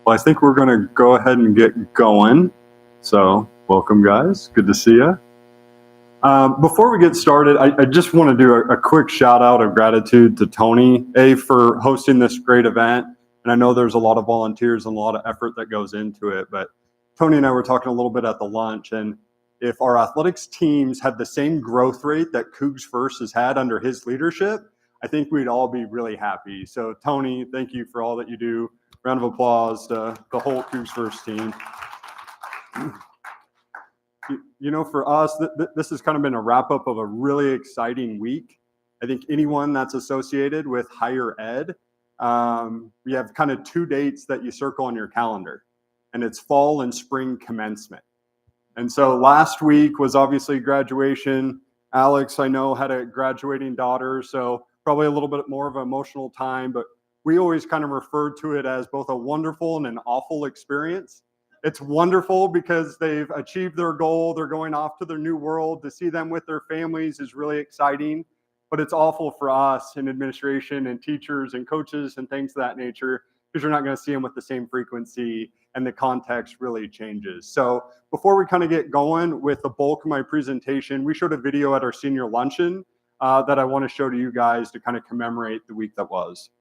Well, I think we're going to go ahead and get going. So, welcome, guys. Good to see you. Before we get started, I just want to do a quick shout out of gratitude to Tony, for hosting this great event. And I know there's a lot of volunteers and a lot of effort that goes into it. But Tony and I were talking a little bit at the lunch, and if our athletics teams had the same growth rate that CougsFirst has had under his leadership, I think we'd all be really happy. So, Tony, thank you for all that you do. Round of applause to the whole CougsFirst team. You know, for us, this has kind of been a wrap up of a really exciting week. I think anyone that's associated with higher ed, we have kind of two dates that you circle on your calendar, and it's fall and spring commencement. And so last week was obviously graduation. Alex, I know, had a graduating daughter, so probably a little bit more of an emotional time, but we always kind of referred to it as both a wonderful and an awful experience. It's wonderful because they've achieved their goal. They're going off to their new world. To see them with their families is really exciting, but it's awful for us in administration and teachers and coaches and things of that nature, because you're not going to see them with the same frequency and the context really changes. So before we kind of get going with the bulk of my presentation, we showed a video at our senior luncheon that I want to show to you guys to kind of commemorate the week that was.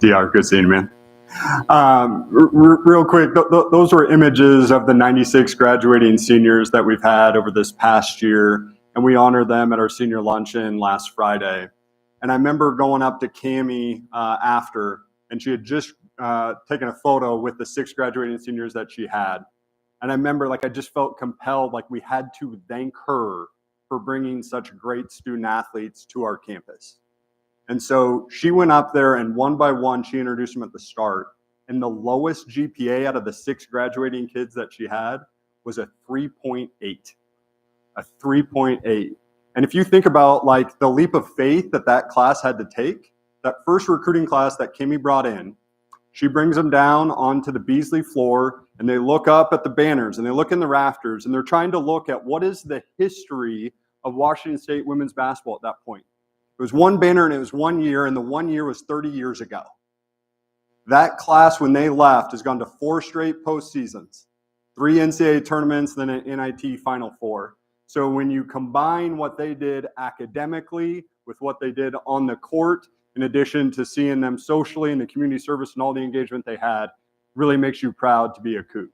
DR, good seeing you, man. Real quick, those were images of the 96 graduating seniors that we've had over this past year, and we honored them at our senior luncheon last Friday. And I remember going up to Cammie after, and she had just taken a photo with the 6 graduating seniors that she had. And I remember, I just felt compelled, we had to thank her for bringing such great student athletes to our campus. And so she went up there, and one by one, she introduced them at the start. And the lowest GPA out of the 6 graduating kids that she had was a 3.8. A 3.8. And if you think about the leap of faith that class had to take, that first recruiting class that Kimmy brought in, she brings them down onto the Beasley floor, and they look up at the banners, and they look in the rafters, and they're trying to look at what is the history of Washington State women's basketball at that point. It was one banner, and it was 1 year, and the 1 year was 30 years ago. That class, when they left, has gone to 4 straight postseasons, 3 NCAA tournaments, then an NIT Final Four. So when you combine what they did academically with what they did on the court, in addition to seeing them socially and the community service and all the engagement they had, really makes you proud to be a Coug.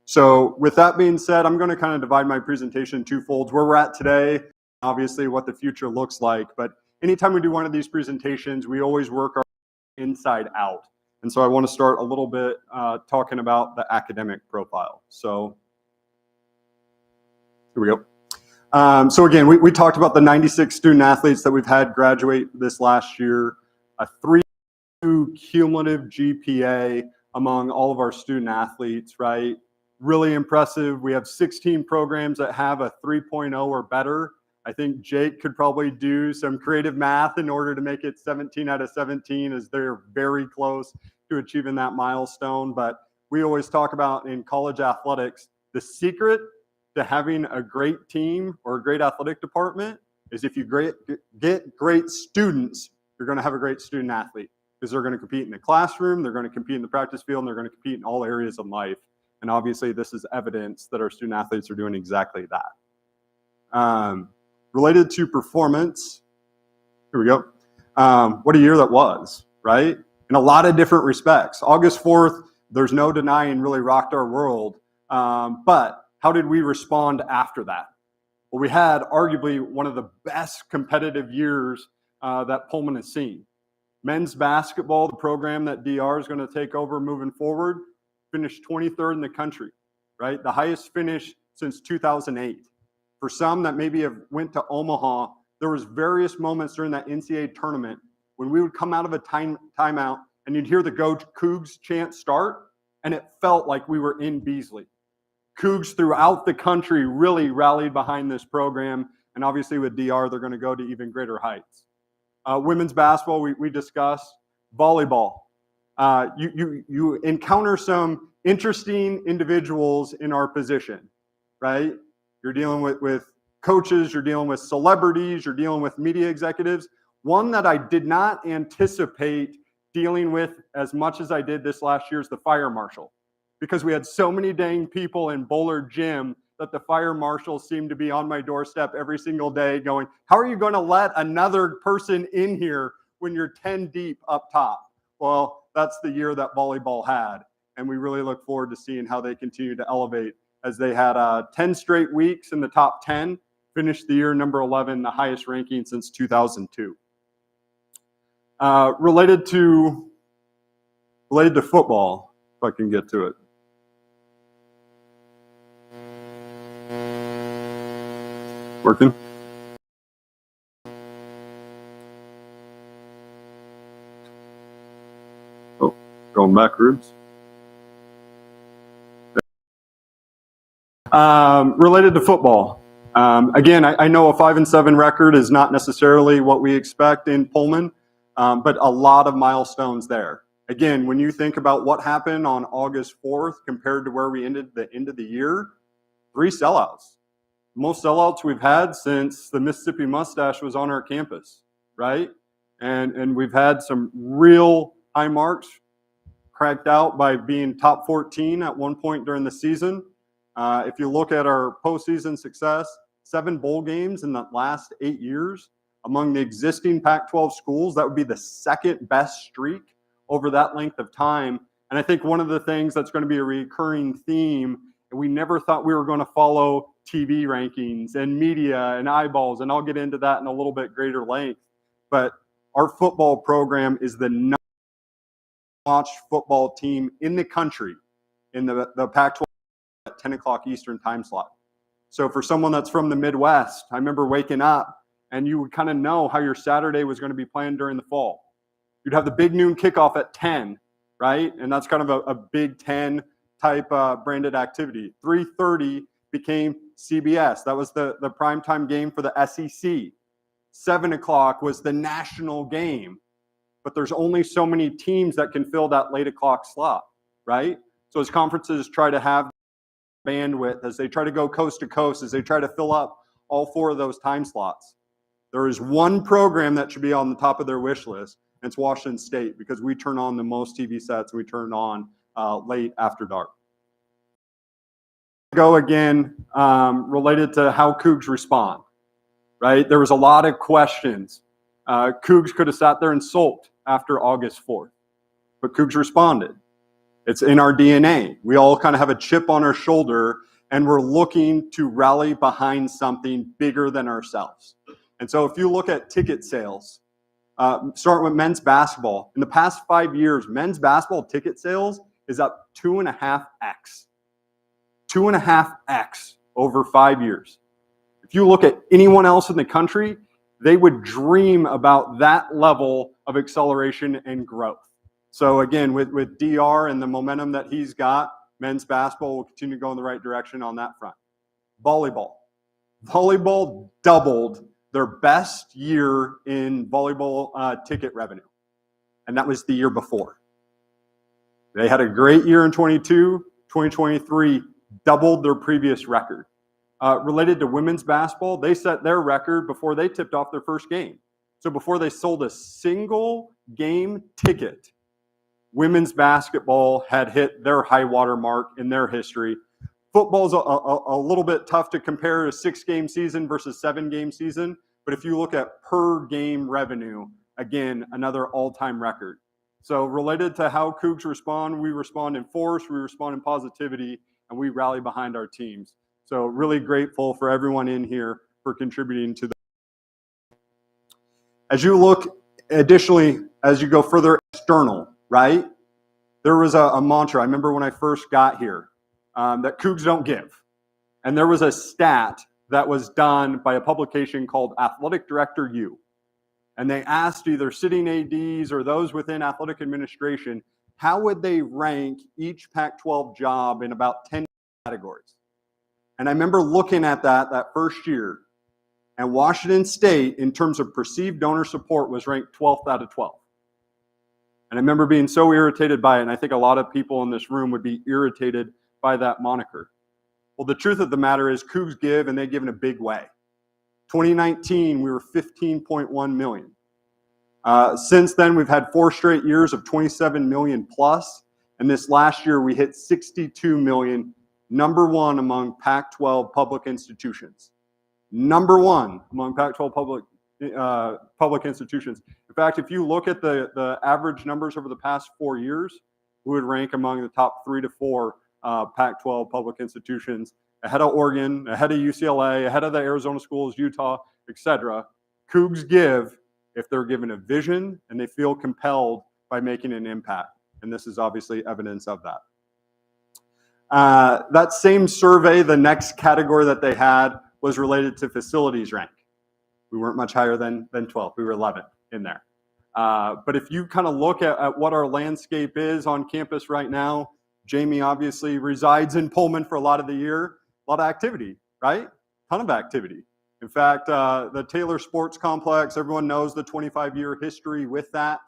So with that being said, I'm going to kind of divide my presentation in 2 folds. Where we're at today, obviously what the future looks like, but anytime we do one of these presentations, we always work our inside out. And so I want to start a little bit talking about the academic profile. So here we go. So again, we talked about the 96 student athletes that we've had graduate this last year, a 3.2 cumulative GPA among all of our student athletes, right? Really impressive. We have 16 programs that have a 3.0 or better. I think Jake could probably do some creative math in order to make it 17 out of 17, as they're very close to achieving that milestone. But we always talk about in college athletics, the secret to having a great team or a great athletic department is if you get great students, you're going to have a great student athlete, because they're going to compete in the classroom, they're going to compete in the practice field, and they're going to compete in all areas of life. And obviously, this is evidence that our student athletes are doing exactly that. Related to performance, here we go. What a year that was, right? In a lot of different respects. August 4th, there's no denying, really rocked our world. But how did we respond after that? Well, we had arguably one of the best competitive years that Pullman has seen. Men's basketball, the program that DR is going to take over moving forward, finished 23rd in the country, right? The highest finish since 2008. For some that maybe have went to Omaha, there was various moments during that NCAA tournament when we would come out of a timeout and you'd hear the Go Cougs chant start, and it felt like we were in Beasley. Cougs throughout the country really rallied behind this program, and obviously with DR, they're going to go to even greater heights. Women's basketball, we discussed. Volleyball. You encounter some interesting individuals in our position, right? You're dealing with coaches, you're dealing with celebrities, you're dealing with media executives. One that I did not anticipate dealing with as much as I did this last year is the fire marshal, because we had so many dang people in Bullard Gym that the fire marshal seemed to be on my doorstep every single day going, how are you going to let another person in here when you're 10 deep up top? Well, that's the year that volleyball had, and we really look forward to seeing how they continue to elevate, as they had 10 straight weeks in the top 10, finished the year number 11, the highest ranking since 2002. Related to football, if I can get to it. Working? Oh, going backwards. Related to football. Again, I know a 5-7 record is not necessarily what we expect in Pullman, but a lot of milestones there. Again, when you think about what happened on August 4th compared to where we ended the end of the year, 3 sellouts. Most sellouts we've had since the Mississippi Mustache was on our campus, right? And we've had some real high marks cracked out by being top 14 at one point during the season. If you look at our postseason success, 7 bowl games in the last 8 years among the existing Pac-12 schools, that would be the second best streak over that length of time. And I think one of the things that's going to be a recurring theme, and we never thought we were going to follow TV rankings and media and eyeballs, and I'll get into that in a little bit greater length. But our football program is the number one watched football team in the country in the Pac-12 at 10 o'clock Eastern time slot. So for someone that's from the Midwest, I remember waking up and you would kind of know how your Saturday was going to be planned during the fall. You'd have the big noon kickoff at 10, right? And that's kind of a Big Ten type branded activity. 3:30 became CBS. That was the primetime game for the SEC. 7 o'clock was the national game. But there's only so many teams that can fill that late o'clock slot, right? So as conferences try to have bandwidth, as they try to go coast to coast, as they try to fill up all 4 of those time slots, there is one program that should be on the top of their wish list, and it's Washington State, because we turn on the most TV sets. We turn on late after dark. Go again, related to how Cougs respond, right? There was a lot of questions. Cougs could have sat there and sulked after August 4th, but Cougs responded. It's in our DNA. We all kind of have a chip on our shoulder, and we're looking to rally behind something bigger than ourselves. And so if you look at ticket sales, starting with men's basketball, in the past 5 years, men's basketball ticket sales is up 2.5x. 2.5x over 5 years. If you look at anyone else in the country, they would dream about that level of acceleration and growth. So again, with DR and the momentum that he's got, men's basketball will continue to go in the right direction on that front. Volleyball. Volleyball doubled their best year in volleyball ticket revenue, and that was the year before. They had a great year in 22, 2023 doubled their previous record. Related to women's basketball, they set their record before they tipped off their first game. So before they sold a single game ticket, women's basketball had hit their high water mark in their history. Football's a little bit tough to compare a 6-game season versus 7-game season, but if you look at per game revenue, again, another all-time record. So related to how Cougs respond, we respond in force, we respond in positivity, and we rally behind our teams. So really grateful for everyone in here for contributing to that. As you look, additionally, as you go further external, right? There was a mantra, I remember when I first got here, that Cougs don't give. And there was a stat that was done by a publication called Athletic Director U. And they asked either sitting ADs or those within athletic administration, how would they rank each Pac-12 job in about 10 categories? And I remember looking at that first year, and Washington State, in terms of perceived donor support, was ranked 12th out of 12. And I remember being so irritated by it, and I think a lot of people in this room would be irritated by that moniker. Well, the truth of the matter is Cougs give, and they give in a big way. 2019, we were 15.1 million. Since then, we've had 4 straight years of 27 million plus, and this last year we hit 62 million, number one among Pac-12 public institutions. Number one among Pac-12 public institutions. In fact, if you look at the average numbers over the past 4 years, we would rank among the top 3 to 4 Pac-12 public institutions, ahead of Oregon, ahead of UCLA, ahead of the Arizona schools, Utah, etc. Cougs give if they're given a vision and they feel compelled by making an impact. And this is obviously evidence of that. That same survey, the next category that they had was related to facilities rank. We weren't much higher than 12. We were 11 in there. But if you kind of look at what our landscape is on campus right now, Jamie obviously resides in Pullman for a lot of the year. A lot of activity, right? Ton of activity. In fact, the Taylor Sports Complex, everyone knows the 25-year history with that.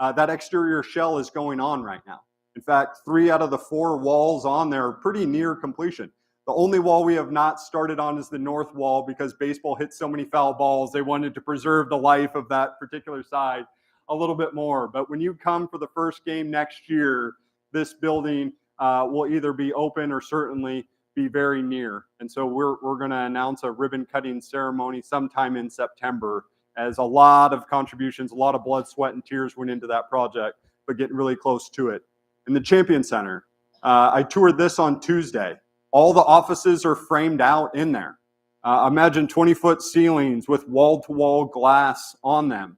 That exterior shell is going on right now. In fact, 3 out of the 4 walls on there are pretty near completion. The only wall we have not started on is the north wall because baseball hit so many foul balls. They wanted to preserve the life of that particular side a little bit more. But when you come for the first game next year, this building will either be open or certainly be very near. And so we're going to announce a ribbon cutting ceremony sometime in September, as a lot of contributions, a lot of blood, sweat, and tears went into that project, but getting really close to it. In the Champion Center, I toured this on Tuesday. All the offices are framed out in there. Imagine 20-foot ceilings with wall-to-wall glass on them.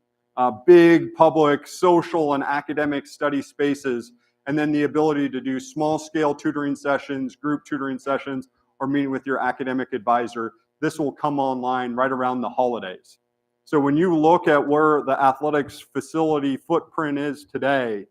Big public, social, and academic study spaces, and then the ability to do small-scale tutoring sessions, group tutoring sessions, or meeting with your academic advisor. This will come online right around the holidays. So when you look at where the athletics facility footprint is today,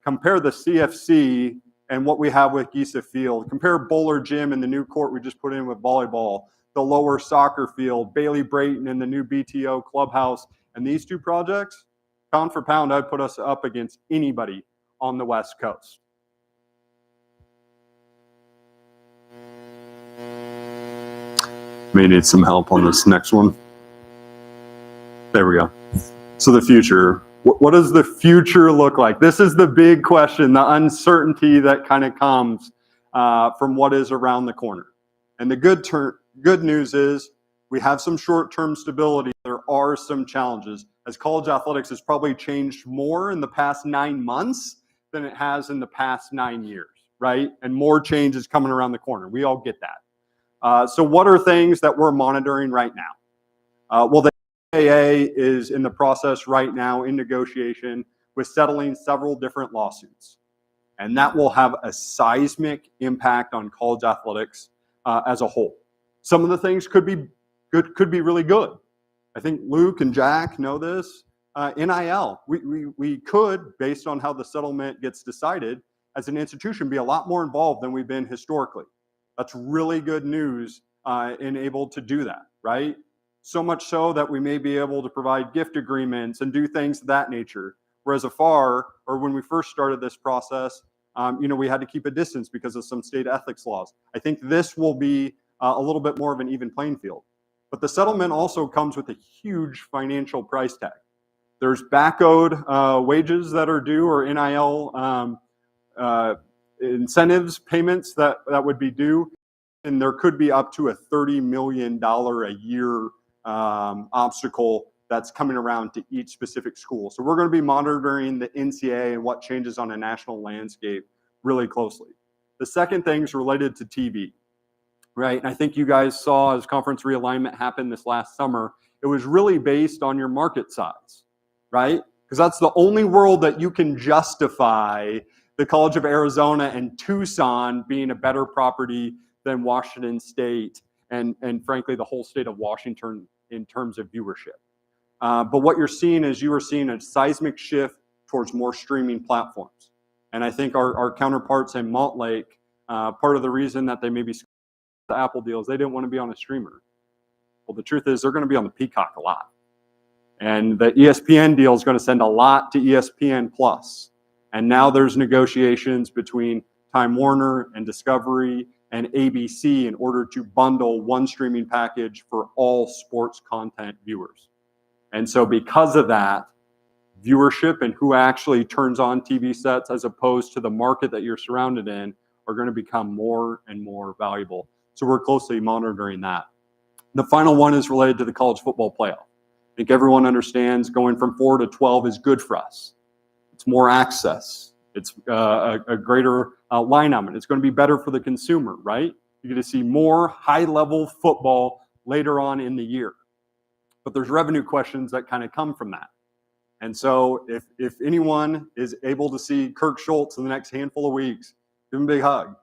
compare the CFC and what we have with Giesa Field. Compare Bowler Gym and the new court we just put in with volleyball, the lower soccer field, Bailey Brayton and the new BTO clubhouse. And these 2 projects, pound for pound, I'd put us up against anybody on the West Coast. May need some help on this next one. There we go. So the future, what does the future look like? This is the big question, the uncertainty that kind of comes from what is around the corner. And the good news is we have some short-term stability. There are some challenges. As college athletics has probably changed more in the past 9 months than it has in the past 9 years, right? And more change is coming around the corner. We all get that. So what are things that we're monitoring right now? Well, the NCAA is in the process right now in negotiation with settling several different lawsuits. And that will have a seismic impact on college athletics as a whole. Some of the things could be good, could be really good. I think Luke and Jack know this. NIL, we could, based on how the settlement gets decided, as an institution, be a lot more involved than we've been historically. That's really good news in able to do that, right? So much so that we may be able to provide gift agreements and do things of that nature. Whereas when we first started this process, we had to keep a distance because of some state ethics laws. I think this will be a little bit more of an even playing field. But the settlement also comes with a huge financial price tag. There's back-owed wages that are due, or NIL incentives payments that would be due, and there could be up to a $30 million a year obstacle that's coming around to each specific school. So we're going to be monitoring the NCAA and what changes on a national landscape really closely. The second thing is related to TV, right? And I think you guys saw as conference realignment happened this last summer, it was really based on your market size, right? Because that's the only world that you can justify the College of Arizona and Tucson being a better property than Washington State and frankly, the whole state of Washington in terms of viewership. But what you're seeing is you are seeing a seismic shift towards more streaming platforms. And I think our counterparts in Malt Lake, part of the reason that they maybe the Apple deal is they didn't want to be on a streamer. Well, the truth is they're going to be on the Peacock a lot. And the ESPN deal is going to send a lot to ESPN Plus. And now there's negotiations between Time Warner and Discovery and ABC in order to bundle one streaming package for all sports content viewers. And so because of that, viewership and who actually turns on TV sets as opposed to the market that you're surrounded in are going to become more and more valuable. So we're closely monitoring that. The final one is related to the college football playoff. I think everyone understands going from 4 to 12 is good for us. It's more access. It's a greater line element. It's going to be better for the consumer, right? You're going to see more high-level football later on in the year. But there's revenue questions that kind of come from that. And so if anyone is able to see Kirk Schultz in the next handful of weeks, give him a big hug.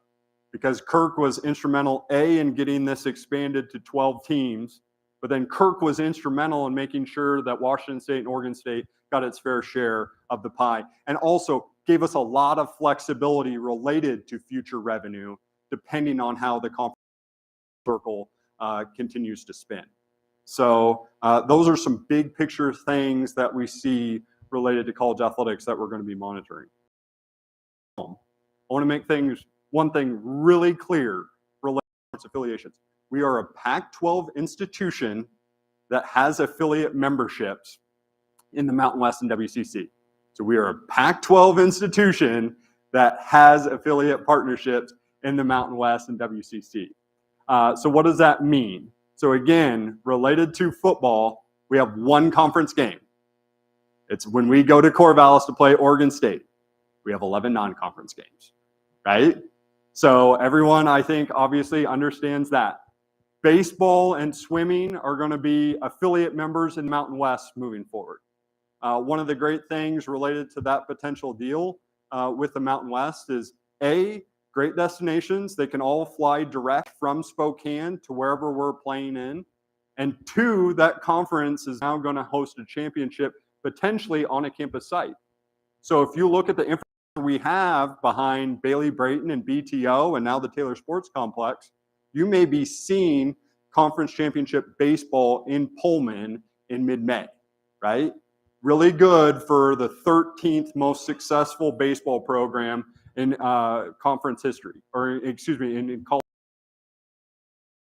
Because Kirk was instrumental, in getting this expanded to 12 teams, but then Kirk was instrumental in making sure that Washington State and Oregon State got its fair share of the pie, and also gave us a lot of flexibility related to future revenue, depending on how the conference circle continues to spin. So those are some big picture things that we see related to college athletics that we're going to be monitoring. I want to make one thing really clear related to its affiliations. We are a Pac-12 institution that has affiliate memberships in the Mountain West and WCC. So we are a Pac-12 institution that has affiliate partnerships in the Mountain West and WCC. So what does that mean? So again, related to football, we have one conference game. It's when we go to Corvallis to play Oregon State. We have 11 non-conference games, right? So everyone, I think, obviously understands that. Baseball and swimming are going to be affiliate members in Mountain West moving forward. One of the great things related to that potential deal with the Mountain West is great destinations. They can all fly direct from Spokane to wherever we're playing in. And 2, that conference is now going to host a championship potentially on a campus site. So if you look at the infrastructure we have behind Bailey Brayton and BTO and now the Taylor Sports Complex, you may be seeing conference championship baseball in Pullman in mid-May, right? Really good for the 13th most successful baseball program in conference history, in college.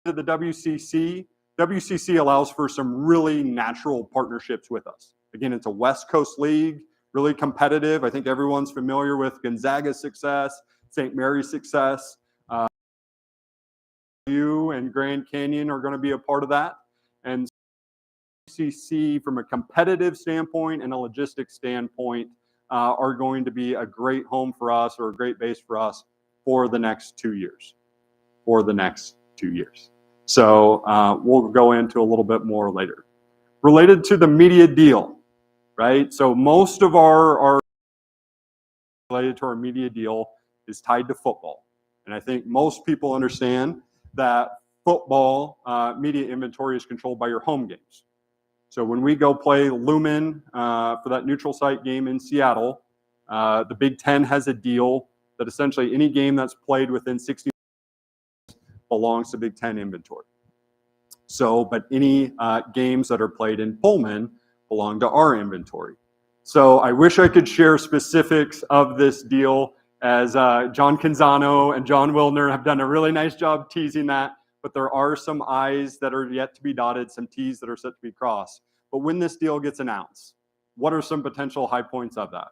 The WCC allows for some really natural partnerships with us. Again, it's a West Coast league, really competitive. I think everyone's familiar with Gonzaga's success, St. Mary's success. You and Grand Canyon are going to be a part of that. And CC, from a competitive standpoint and a logistics standpoint, are going to be a great home for us, or a great base for us for the next 2 years. So we'll go into a little bit more later. Related to the media deal, right? So most of our related to our media deal is tied to football. And I think most people understand that football media inventory is controlled by your home games. So when we go play Lumen for that neutral site game in Seattle, the Big Ten has a deal that essentially any game that's played within 60 belongs to Big Ten inventory. So, but any games that are played in Pullman belong to our inventory. So I wish I could share specifics of this deal, as John Canzano and John Wilner have done a really nice job teasing that, but there are some I's that are yet to be dotted, some T's that are set to be crossed. But when this deal gets announced, what are some potential high points of that?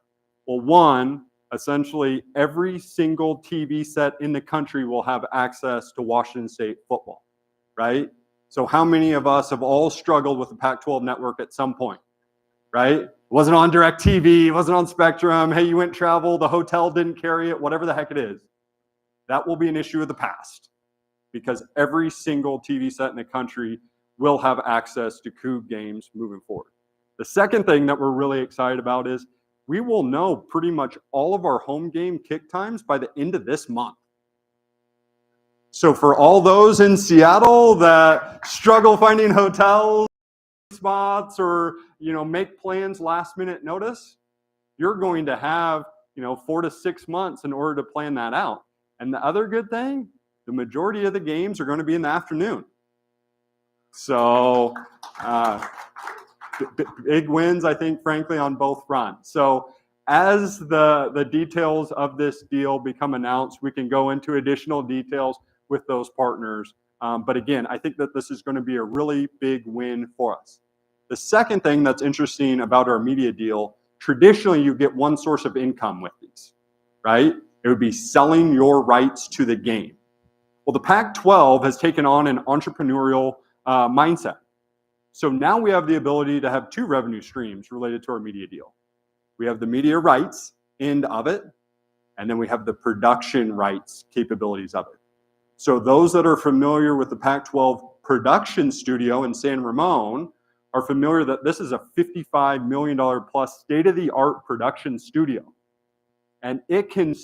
Well, one, essentially every single TV set in the country will have access to Washington State football, right? So how many of us have all struggled with the Pac-12 network at some point, right? It wasn't on DirecTV, it wasn't on Spectrum. Hey, you went travel, the hotel didn't carry it, whatever the heck it is. That will be an issue of the past, because every single TV set in the country will have access to Coug games moving forward. The second thing that we're really excited about is we will know pretty much all of our home game kick times by the end of this month. So for all those in Seattle that struggle finding hotels, spots, or make plans last minute notice, you're going to have 4 to 6 months in order to plan that out. And the other good thing, the majority of the games are going to be in the afternoon. So big wins, I think, frankly, on both fronts. So as the details of this deal become announced, we can go into additional details with those partners. But again, I think that this is going to be a really big win for us. The second thing that's interesting about our media deal, traditionally you get one source of income with these, right? It would be selling your rights to the game. Well, the Pac-12 has taken on an entrepreneurial mindset. So now we have the ability to have 2 revenue streams related to our media deal. We have the media rights end of it, and then we have the production rights capabilities of it. So those that are familiar with the Pac-12 production studio in San Ramon are familiar that this is a $55 million plus state-of-the-art production studio. And it can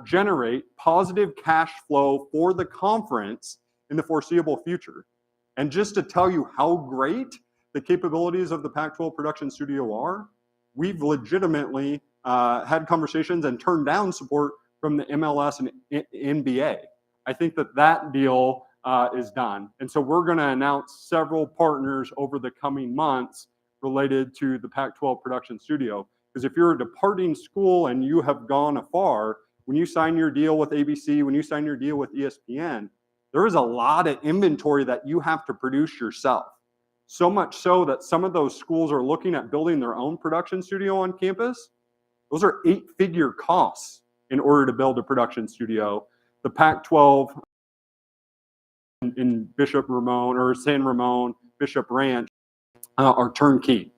generate positive cash flow for the conference in the foreseeable future. And just to tell you how great the capabilities of the Pac-12 production studio are, we've legitimately had conversations and turned down support from the MLS and NBA. I think that deal is done. And so we're going to announce several partners over the coming months related to the Pac-12 production studio. Because if you're a departing school and you have gone afar, when you sign your deal with ABC, when you sign your deal with ESPN, there is a lot of inventory that you have to produce yourself. So much so that some of those schools are looking at building their own production studio on campus. Those are 8-figure costs in order to build a production studio. The Pac-12 in Bishop Ramon or San Ramon, Bishop Ranch are turnkey.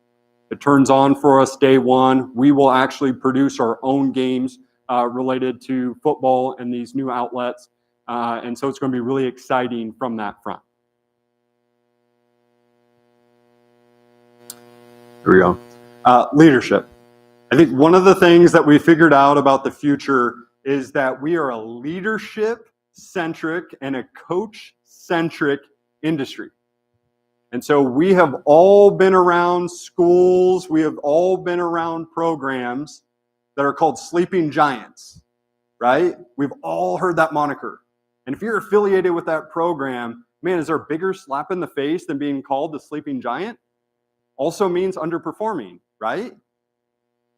It turns on for us day one. We will actually produce our own games related to football and these new outlets. And so it's going to be really exciting from that front. Here we go. Leadership. I think one of the things that we figured out about the future is that we are a leadership-centric and a coach-centric industry. And so we have all been around schools, we have all been around programs that are called sleeping giants, right? We've all heard that moniker. And if you're affiliated with that program, man, is there a bigger slap in the face than being called the sleeping giant? Also means underperforming, right?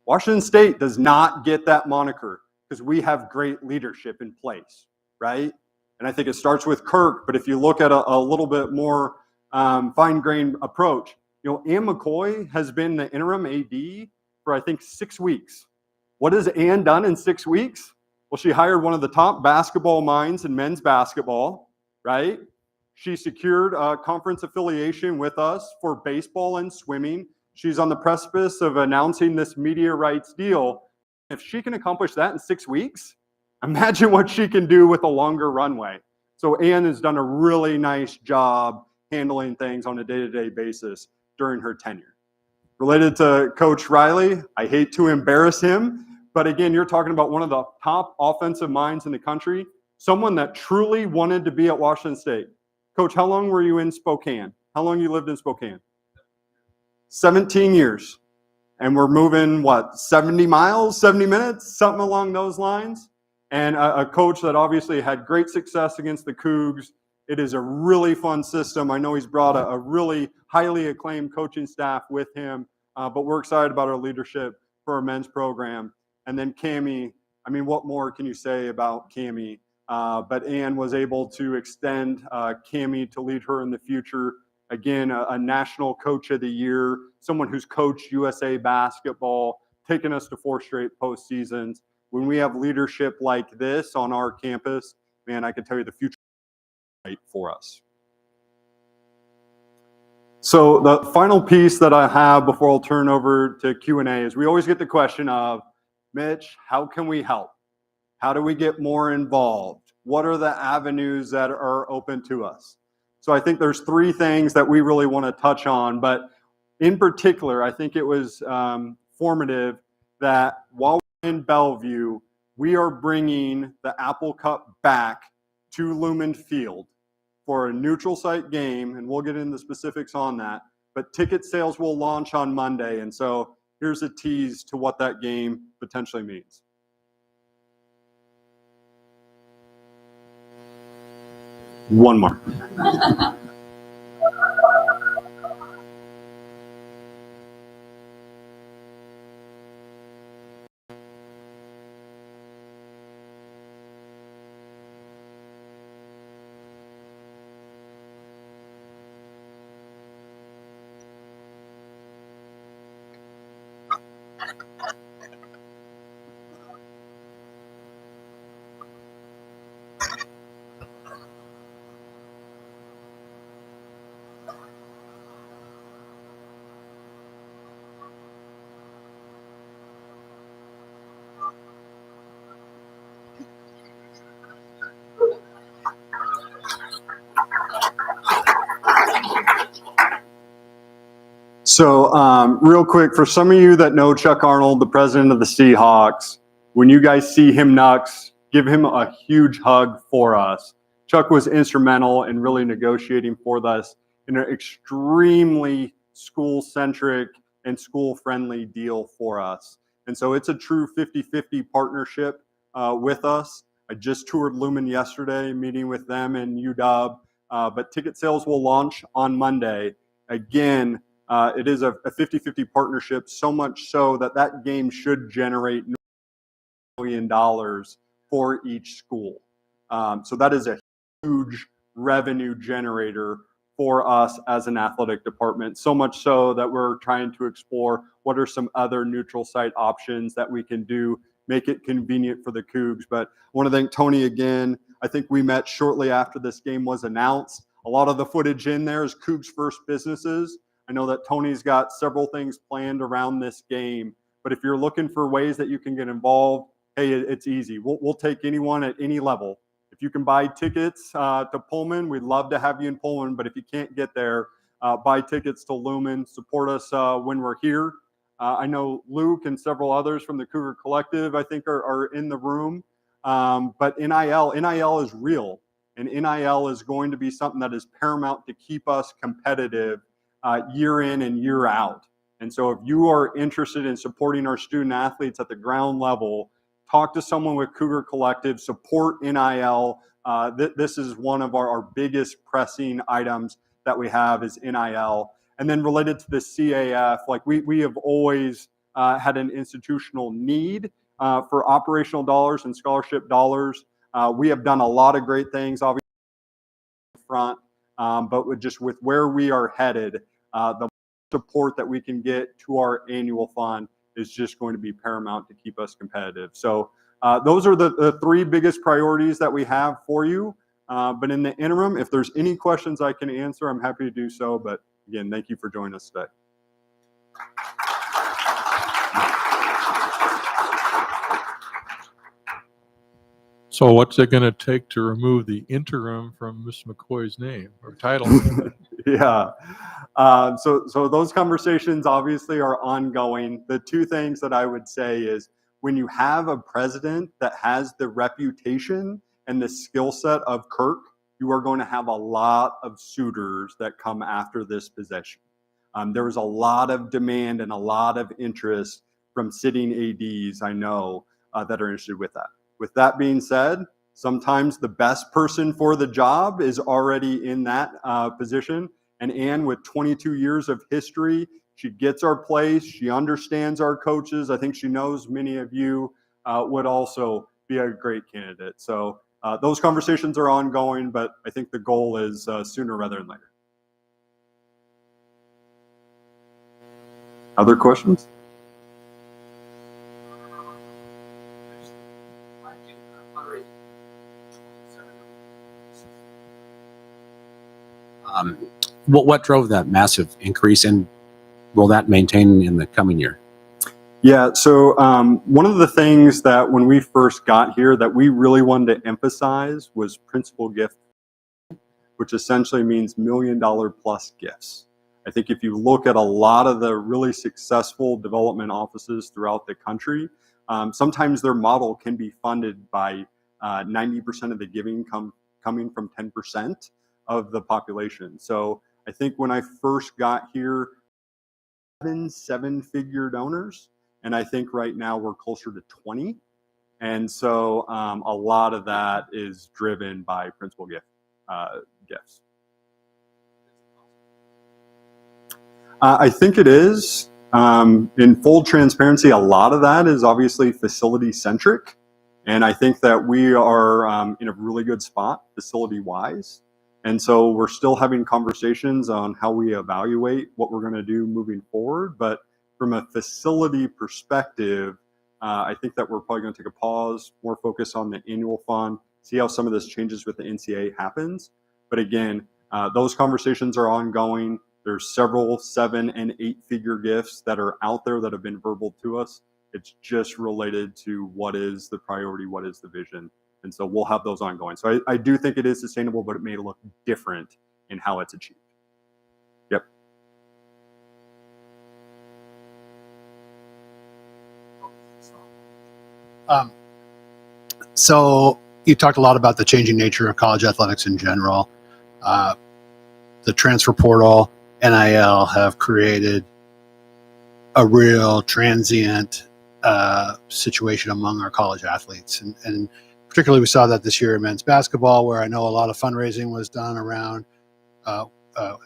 Washington State does not get that moniker because we have great leadership in place, right? And I think it starts with Kirk, but if you look at a little bit more fine-grained approach, Ann McCoy has been the interim AD for, I think, 6 weeks. What has Ann done in 6 weeks? Well, she hired one of the top basketball minds in men's basketball, right? She secured a conference affiliation with us for baseball and swimming. She's on the precipice of announcing this media rights deal. If she can accomplish that in 6 weeks, imagine what she can do with a longer runway. So Ann has done a really nice job handling things on a day-to-day basis during her tenure. Related to Coach Riley, I hate to embarrass him, but again, you're talking about one of the top offensive minds in the country, someone that truly wanted to be at Washington State. Coach, how long were you in Spokane? How long you lived in Spokane? 17 years. And we're moving, 70 miles, 70 minutes, something along those lines? And a coach that obviously had great success against the Cougs. It is a really fun system. I know he's brought a really highly acclaimed coaching staff with him, but we're excited about our leadership for our men's program. And then Cammie, I mean, what more can you say about Cammie? But Ann was able to extend Cammie to lead her in the future. Again, a national coach of the year, someone who's coached USA basketball, taken us to 4 straight postseasons. When we have leadership like this on our campus, man, I can tell you the future is right for us. So the final piece that I have before I'll turn over to Q&A is we always get the question of, Mitch, how can we help? How do we get more involved? What are the avenues that are open to us? So I think there's 3 things that we really want to touch on, but in particular, I think it was formative that while we're in Bellevue, we are bringing the Apple Cup back to Lumen Field for a neutral site game, and we'll get into specifics on that, but ticket sales will launch on Monday, and so here's a tease to what that game potentially means. One more. So real quick, for some of you that know Chuck Arnold, the president of the Seahawks, when you guys see him next, give him a huge hug for us. Chuck was instrumental in really negotiating for us in an extremely school-centric and school-friendly deal for us. And so it's a true 50-50 partnership with us. I just toured Lumen yesterday, meeting with them and UW, but ticket sales will launch on Monday. Again, it is a 50-50 partnership, so much so that that game should generate $1 million for each school. So that is a huge revenue generator for us as an athletic department, so much so that we're trying to explore what are some other neutral site options that we can do, make it convenient for the Cougs. But I want to thank Tony again. I think we met shortly after this game was announced. A lot of the footage in there is CougsFirst businesses. I know that Tony's got several things planned around this game, but if you're looking for ways that you can get involved, hey, it's easy. We'll take anyone at any level. If you can buy tickets to Pullman, we'd love to have you in Pullman, but if you can't get there, buy tickets to Lumen, support us when we're here. I know Luke and several others from the Cougar Collective, I think, are in the room, but NIL is real, and NIL is going to be something that is paramount to keep us competitive year in and year out. And so if you are interested in supporting our student athletes at the ground level, talk to someone with Cougar Collective, support NIL. This is one of our biggest pressing items that we have is NIL. And then related to the CAF, like we have always had an institutional need for operational dollars and scholarship dollars. We have done a lot of great things, obviously, front. But with where we are headed, the support that we can get to our annual fund is just going to be paramount to keep us competitive. So those are the three biggest priorities that we have for you. But in the interim, if there's any questions I can answer, I'm happy to do so. But again, thank you for joining us today. So what's it going to take to remove the interim from Ms. McCoy's name or title? Yeah. So those conversations obviously are ongoing. The two things that I would say is when you have a president that has the reputation and the skill set of Kirk, you are going to have a lot of suitors that come after this position. There was a lot of demand and a lot of interest from sitting ADs, I know, that are interested with that. With that being said, sometimes the best person for the job is already in that position. And Ann, with 22 years of history, she gets our place. She understands our coaches. I think she knows many of you would also be a great candidate. So those conversations are ongoing, but I think the goal is sooner rather than later. Other questions? What drove that massive increase, and will that maintain in the coming year? Yeah, so one of the things that when we first got here that we really wanted to emphasize was principal gift, which essentially means $1 million plus gifts. I think if you look at a lot of the really successful development offices throughout the country, sometimes their model can be funded by 90% of the giving coming from 10% of the population. So I think when I first got here, seven-figure donors, and I think right now we're closer to 20. And so a lot of that is driven by principal gifts. I think it is. In full transparency, a lot of that is obviously facility-centric. And I think that we are in a really good spot facility-wise. And so we're still having conversations on how we evaluate what we're going to do moving forward. But from a facility perspective, I think that we're probably going to take a pause, more focus on the annual fund, see how some of this changes with the NCAA happens. But again, those conversations are ongoing. There's several 7- and 8-figure gifts that are out there that have been verbal to us. It's just related to what is the priority, what is the vision. And so we'll have those ongoing. So I do think it is sustainable, but it may look different in how it's achieved. Yep. So you talked a lot about the changing nature of college athletics in general. The transfer portal, NIL have created a real transient situation among our college athletes. And particularly we saw that this year in men's basketball, where I know a lot of fundraising was done around,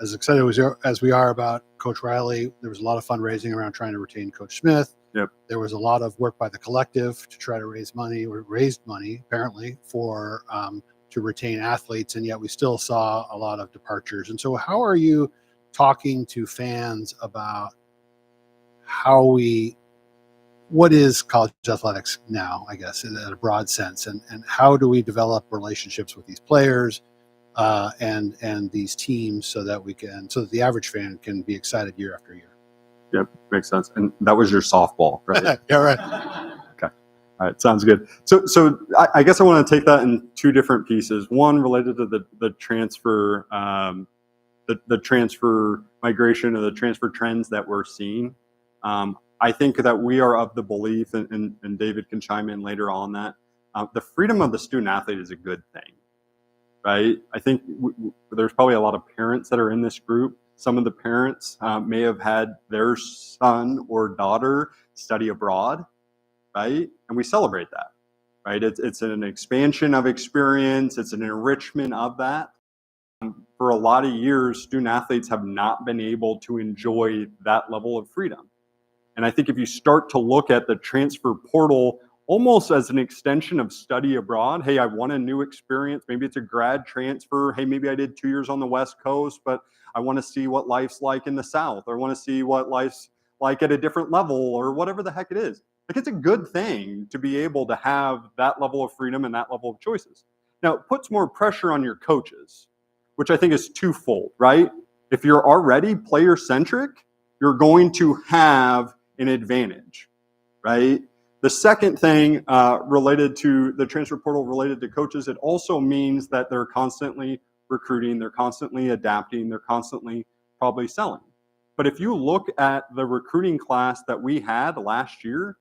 as excited as we are about Coach Riley, there was a lot of fundraising around trying to retain Coach Smith. Yep. There was a lot of work by the collective to try to raised money apparently for to retain athletes, and yet we still saw a lot of departures. And so how are you talking to fans about what is college athletics now, I guess, in a broad sense, and how do we develop relationships with these players and these teams so that the average fan can be excited year after year? Yep, makes sense. And that was your softball, right? Yeah, right. Okay. All right, sounds good. So I guess I want to take that in two different pieces. One related to the transfer, the transfer migration or the transfer trends that we're seeing. I think that we are of the belief, and David can chime in later on that, the freedom of the student athlete is a good thing, right? I think there's probably a lot of parents that are in this group. Some of the parents may have had their son or daughter study abroad, right? And we celebrate that, right? It's an expansion of experience. It's an enrichment of that. For a lot of years, student athletes have not been able to enjoy that level of freedom. And I think if you start to look at the transfer portal almost as an extension of study abroad. Hey, I want a new experience. Maybe it's a grad transfer. Hey, maybe I did 2 years on the West Coast, but I want to see what life's like in the South, or I want to see what life's like at a different level, or whatever the heck it is. Like, it's a good thing to be able to have that level of freedom and that level of choices. Now, it puts more pressure on your coaches, which I think is twofold, right? If you're already player-centric, you're going to have an advantage, right? The second thing related to the transfer portal related to coaches, it also means that they're constantly recruiting, they're constantly adapting, they're constantly probably selling. But if you look at the recruiting class that we had last year,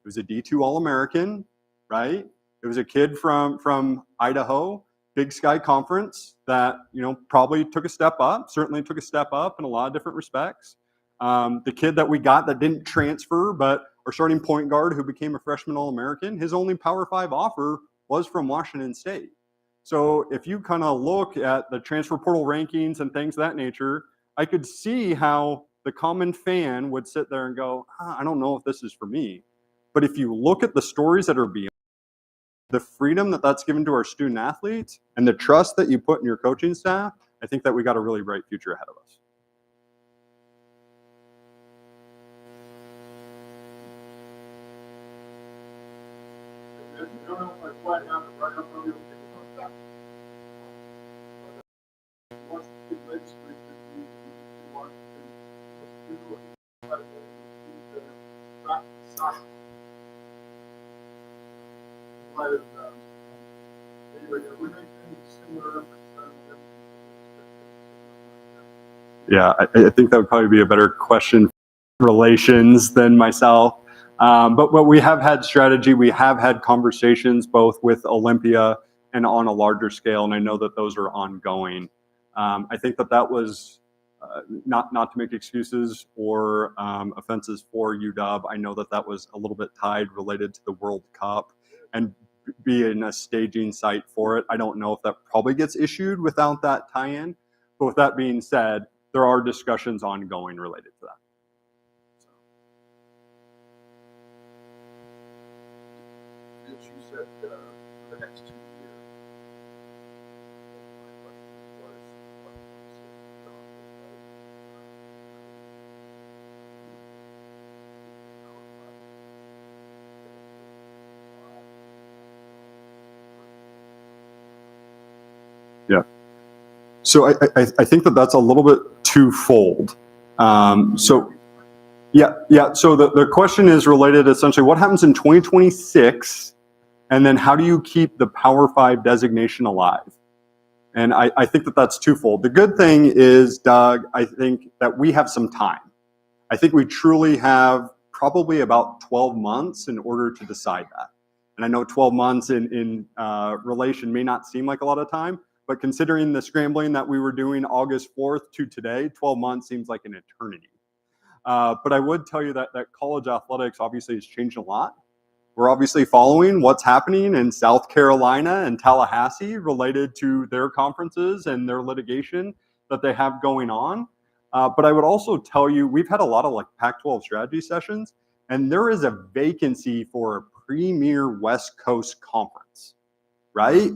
it was a D2 All-American, right? It was a kid from Idaho, Big Sky Conference, that, you know, probably took a step up, certainly took a step up in a lot of different respects. The kid that we got that didn't transfer, but our starting point guard who became a freshman All-American, his only Power 5 offer was from Washington State. So if you kind of look at the transfer portal rankings and things of that nature, I could see how the common fan would sit there and go, I don't know if this is for me. But if you look at the stories that are beyond, the freedom that that's given to our student athletes and the trust that you put in your coaching staff, I think that we got a really bright future ahead of us. I don't know if I quite have it right up on you. Once the legislature needs to want to do anyway, we make things similar. Yeah, I think that would probably be a better question for relations than myself. But we have had strategy. We have had conversations both with Olympia and on a larger scale, and I know that those are ongoing. I think that was not to make excuses or offenses for UW. I know that was a little bit tied related to the World Cup and being a staging site for it. I don't know if that probably gets issued without that tie-in. But with that being said, there are discussions ongoing related to that. As you said, for the next 2 years. Yeah. So I think that that's a little bit twofold. So the question is related essentially what happens in 2026, and then how do you keep the Power 5 designation alive? And I think that that's twofold. The good thing is, Doug, I think that we have some time. I think we truly have probably about 12 months in order to decide that. And I know 12 months in relation may not seem like a lot of time, but considering the scrambling that we were doing August 4th to today, 12 months seems like an eternity. But I would tell you that college athletics obviously has changed a lot. We're obviously following what's happening in South Carolina and Tallahassee related to their conferences and their litigation that they have going on. But I would also tell you, we've had a lot of like Pac-12 strategy sessions, and there is a vacancy for a premier West Coast conference, right?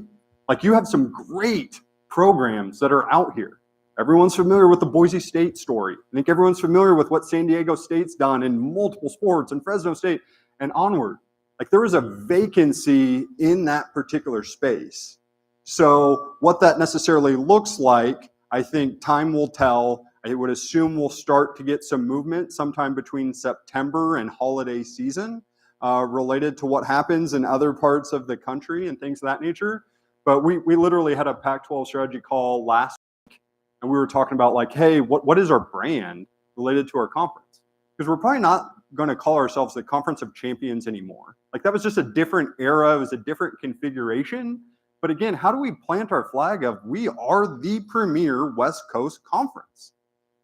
Like, you have some great programs that are out here. Everyone's familiar with the Boise State story. I think everyone's familiar with what San Diego State's done in multiple sports and Fresno State and onward. Like, there is a vacancy in that particular space. So what that necessarily looks like, I think time will tell. I would assume we'll start to get some movement sometime between September and holiday season related to what happens in other parts of the country and things of that nature. But we literally had a Pac-12 strategy call last week, and we were talking about like, hey, what is our brand related to our conference? Because we're probably not going to call ourselves the Conference of Champions anymore. Like, that was just a different era. It was a different configuration. But again, how do we plant our flag of we are the premier West Coast conference?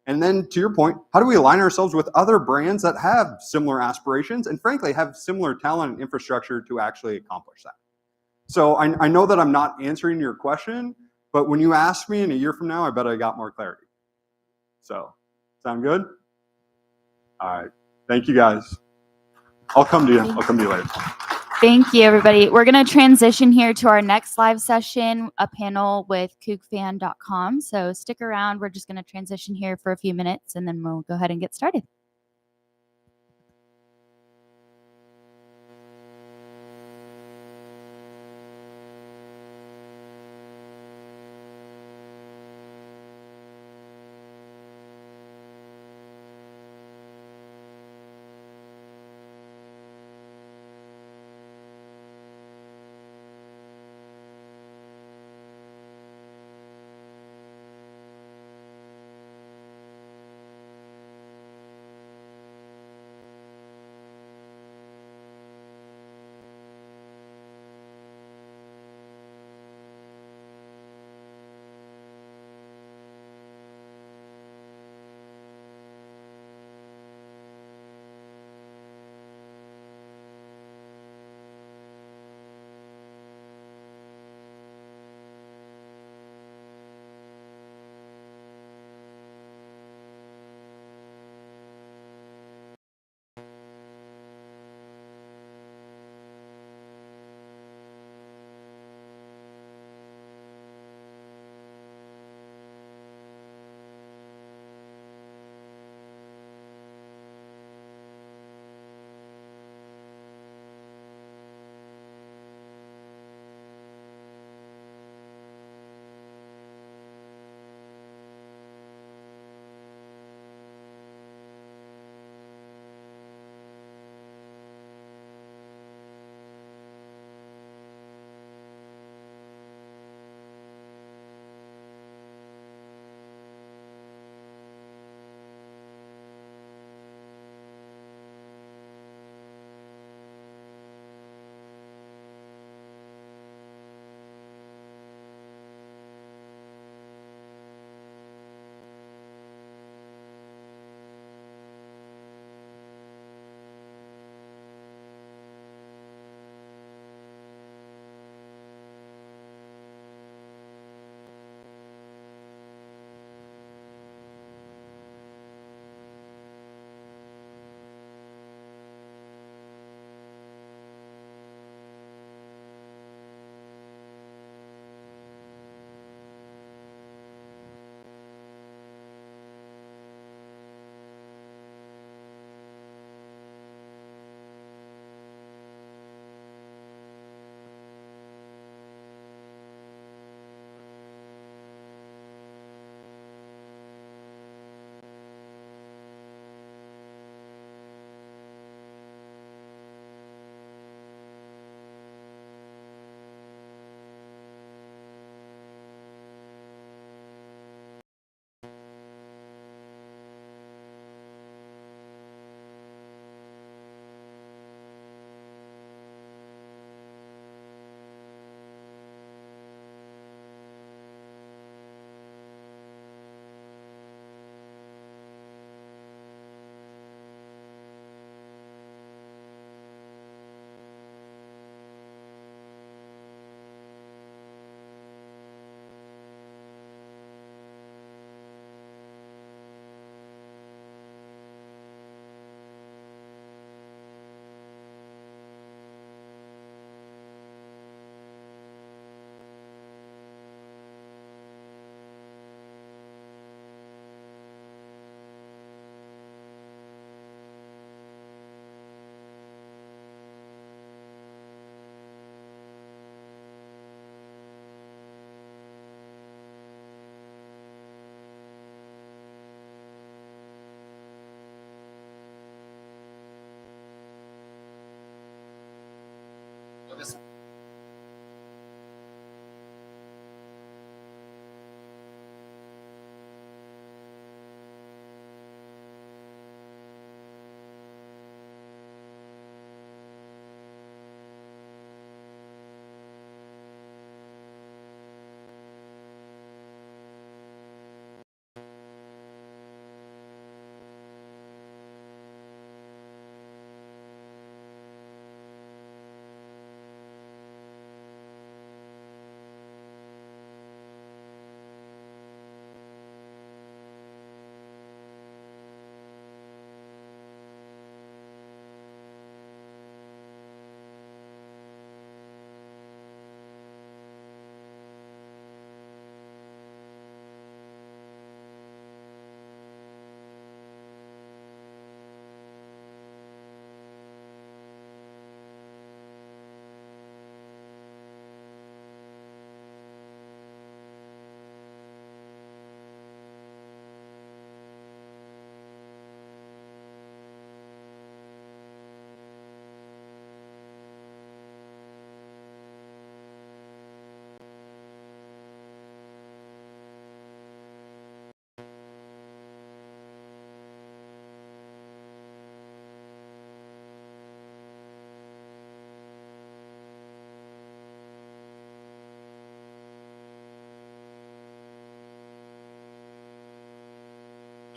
And then to your point, how do we align ourselves with other brands that have similar aspirations and frankly have similar talent and infrastructure to actually accomplish that? So I know that I'm not answering your question, but when you ask me in a year from now, I bet I got more clarity. So, sound good? All right. Thank you, guys. I'll come to you later. Thank you, everybody. We're going to transition here to our next live session, a panel with CougsFan.com. So stick around. We're just going to transition here for a few minutes, and then we'll go ahead and get started.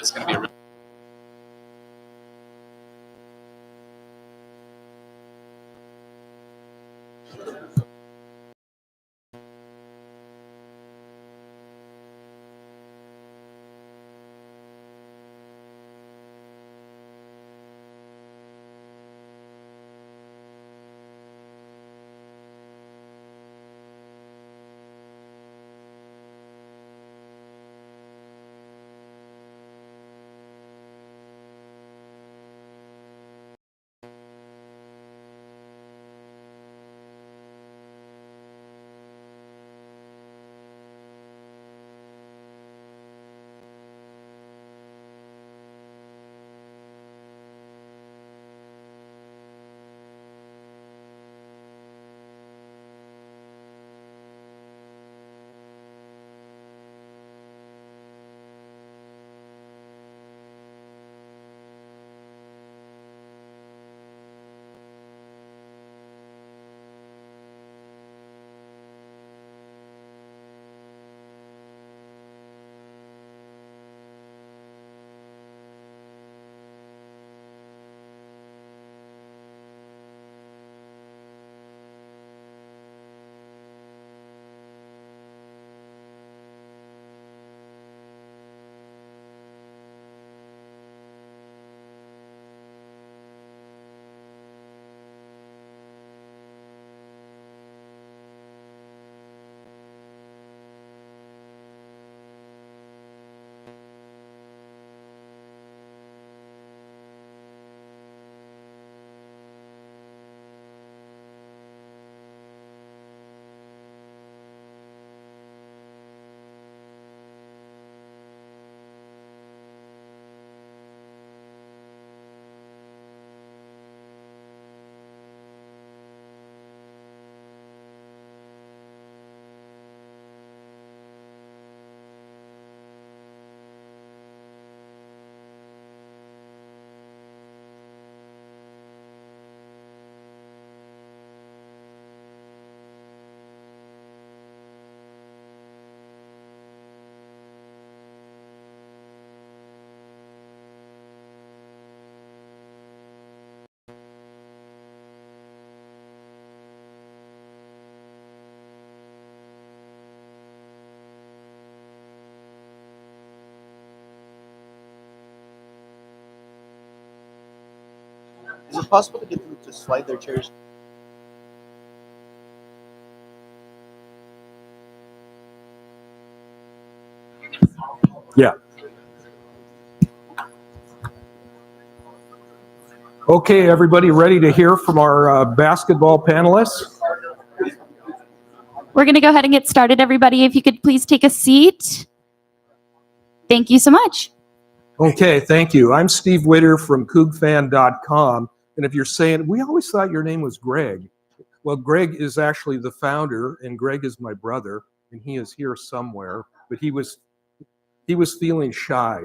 it's going to be a really Is it possible to get them to slide their chairs? Yeah. Okay, everybody ready to hear from our basketball panelists? We're going to go ahead and get started, everybody. If you could please take a seat. Thank you so much. Okay, thank you. I'm Steve Witter from CougsFirst. And if you're saying, we always thought your name was Greg. Well, Greg is actually the founder, and Greg is my brother, and he is here somewhere. But he was feeling shy,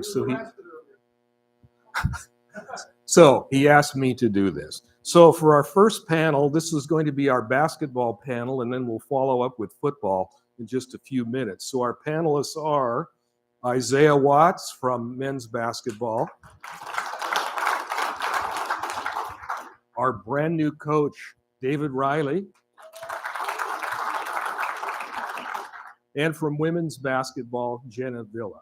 so he asked me to do this. So for our first panel, this is going to be our basketball panel, and then we'll follow up with football in just a few minutes. So our panelists are Isaiah Watts from men's basketball, our brand new coach, David Riley, and from women's basketball, Jenna Villa.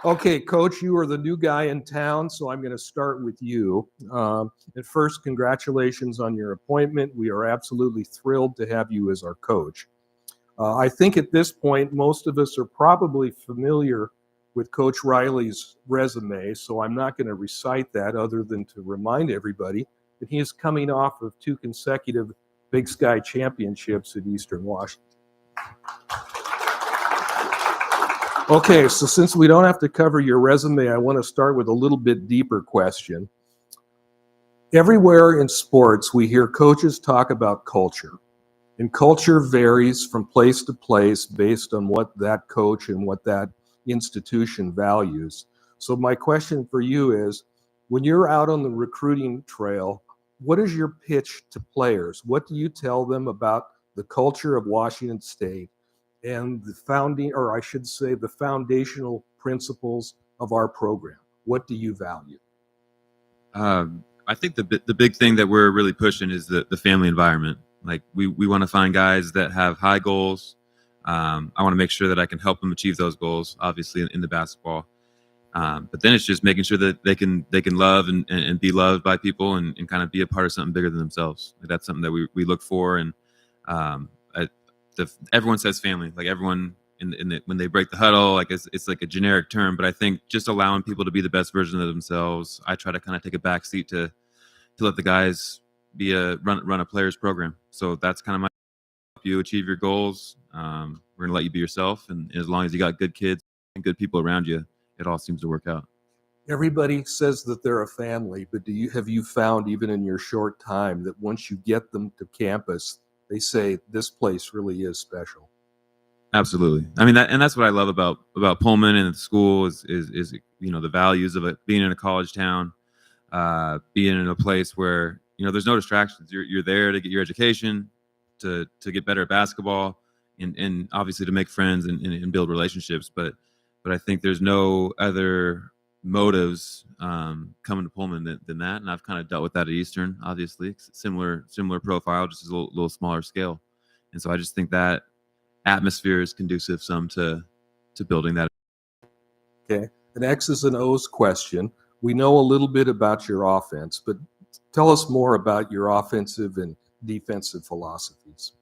Okay, Coach, you are the new guy in town, so I'm going to start with you. And first, congratulations on your appointment. We are absolutely thrilled to have you as our coach. I think at this point, most of us are probably familiar with Coach Riley's resume, so I'm not going to recite that other than to remind everybody that he is coming off of 2 consecutive Big Sky championships at Eastern Washington. Okay, so since we don't have to cover your resume, I want to start with a little bit deeper question. Everywhere in sports, we hear coaches talk about culture. And culture varies from place to place based on what that coach and what that institution values. So my question for you is, when you're out on the recruiting trail, what is your pitch to players? What do you tell them about the culture of Washington State and the foundational principles of our program? What do you value? I think the big thing that we're really pushing is the family environment. Like we want to find guys that have high goals. I want to make sure that I can help them achieve those goals, obviously in the basketball. But then it's just making sure that they can love and be loved by people and kind of be a part of something bigger than themselves. Like that's something that we look for. And everyone says family, like everyone when they break the huddle, like it's like a generic term. But I think just allowing people to be the best version of themselves, I try to kind of take a back seat to let the guys run a players program. So that's kind of my help you achieve your goals. We're gonna let you be yourself, and as long as you got good kids and good people around you, it all seems to work out. Everybody says that they're a family, but have you found, even in your short time, that once you get them to campus, they say this place really is special? Absolutely. I mean, that's what I love about Pullman and the school is the values of it, being in a college town, being in a place where there's no distractions. You're there to get your education, to get better at basketball, and obviously to make friends and build relationships. But I think there's no other motives coming to Pullman than that. And I've kind of dealt with that at Eastern, obviously, similar profile, just as a little smaller scale. And so I just think that atmosphere is conducive to building that. Okay. An X's and O's question. We know a little bit about your offense, but tell us more about your offensive and defensive philosophies.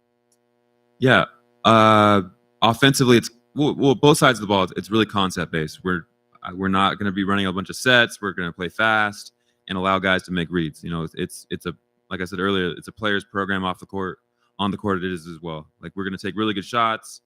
Yeah. Offensively, it's both sides of the ball. It's really concept based. We're not going to be running a bunch of sets. We're going to play fast and allow guys to make reads. It's like I said earlier, it's a players program off the court. On the court, it is as well. Like we're going to take really good shots.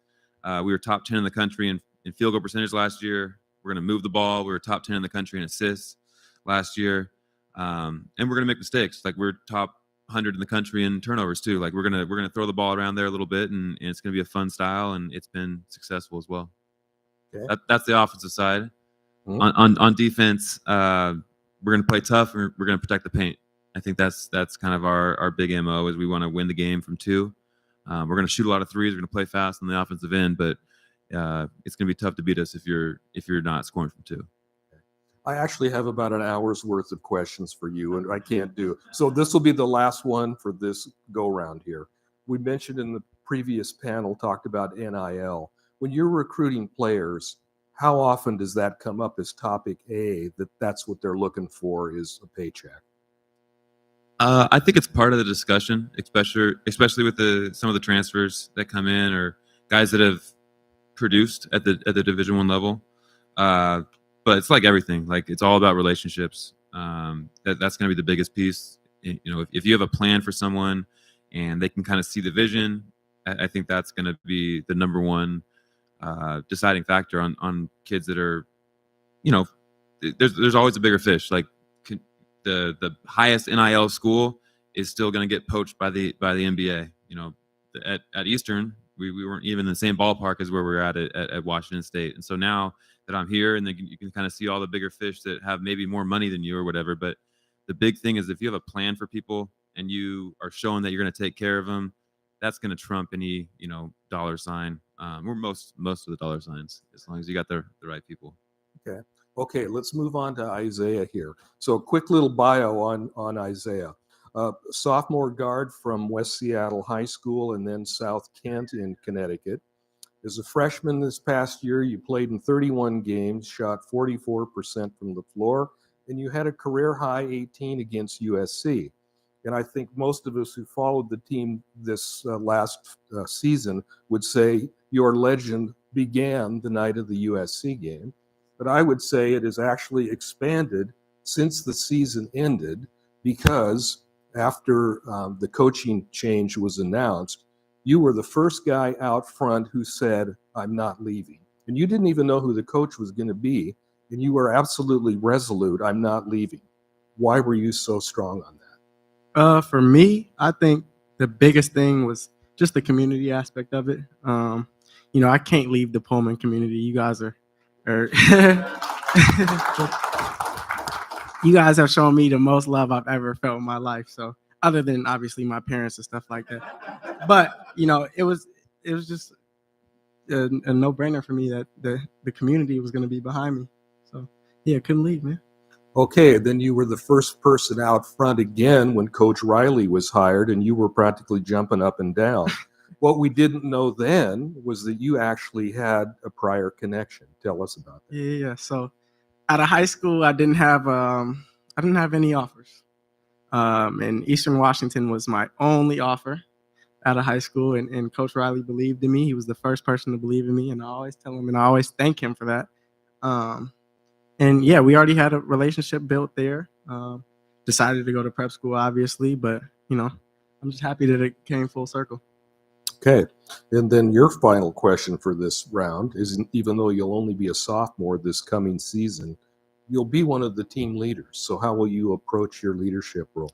We were top 10 in the country in field goal percentage last year. We're going to move the ball. We were top 10 in the country in assists last year. And we're going to make mistakes. Like we're top 100 in the country in turnovers too. Like we're going to throw the ball around there a little bit, and it's going to be a fun style, and it's been successful as well. Okay. That's the offensive side. Mm-hmm. On defense, we're going to play tough. We're going to protect the paint. I think that's kind of our big MO is we want to win the game from two. We're going to shoot a lot of threes. We're going to play fast on the offensive end, but it's going to be tough to beat us if you're not scoring from two. I actually have about an hour's worth of questions for you, and I can't do. So this will be the last one for this go round here. We mentioned in the previous panel, talked about NIL. When you're recruiting players, how often does that come up as topic A, that's what they're looking for is a paycheck? I think it's part of the discussion, especially with some of the transfers that come in or guys that have produced at the Division I level. But it's like everything. Like it's all about relationships. That's going to be the biggest piece. If you have a plan for someone and they can kind of see the vision, I think that's going to be the number one deciding factor on kids that are, there's always a bigger fish. Like the highest NIL school is still going to get poached by the NBA. At Eastern, we weren't even in the same ballpark as where we were at Washington State. And so now that I'm here, and you can kind of see all the bigger fish that have maybe more money than you or whatever. But the big thing is if you have a plan for people and you are showing that you're going to take care of them, that's going to trump any dollar sign or most of the dollar signs, as long as you got the right people. Okay, let's move on to Isaiah here. So a quick little bio on Isaiah. Sophomore guard from West Seattle High School and then South Kent in Connecticut. As a freshman this past year, you played in 31 games, shot 44% from the floor, and you had a career high 18 against USC. And I think most of us who followed the team this last season would say your legend began the night of the USC game. But I would say it has actually expanded since the season ended because after the coaching change was announced, you were the first guy out front who said, "I'm not leaving." And you didn't even know who the coach was going to be. And you were absolutely resolute, "I'm not leaving." Why were you so strong on that? For me, I think the biggest thing was just the community aspect of it. I can't leave the Pullman community. You guys are you guys have shown me the most love I've ever felt in my life. So other than obviously my parents and stuff like that, but it's a no-brainer for me that the community was going to be behind me. So yeah, couldn't leave, man. Okay, then you were the first person out front again when Coach Riley was hired, and you were practically jumping up and down. What we didn't know then was that you actually had a prior connection. Tell us about that. Yeah. So out of high school, I didn't have any offers. And Eastern Washington was my only offer out of high school, and Coach Riley believed in me. He was the first person to believe in me, and I always tell him and I always thank him for that. And yeah, we already had a relationship built there. Decided to go to prep school, obviously, but I'm just happy that it came full circle. Okay, and then your final question for this round is, even though you'll only be a sophomore this coming season, you'll be one of the team leaders. So how will you approach your leadership role?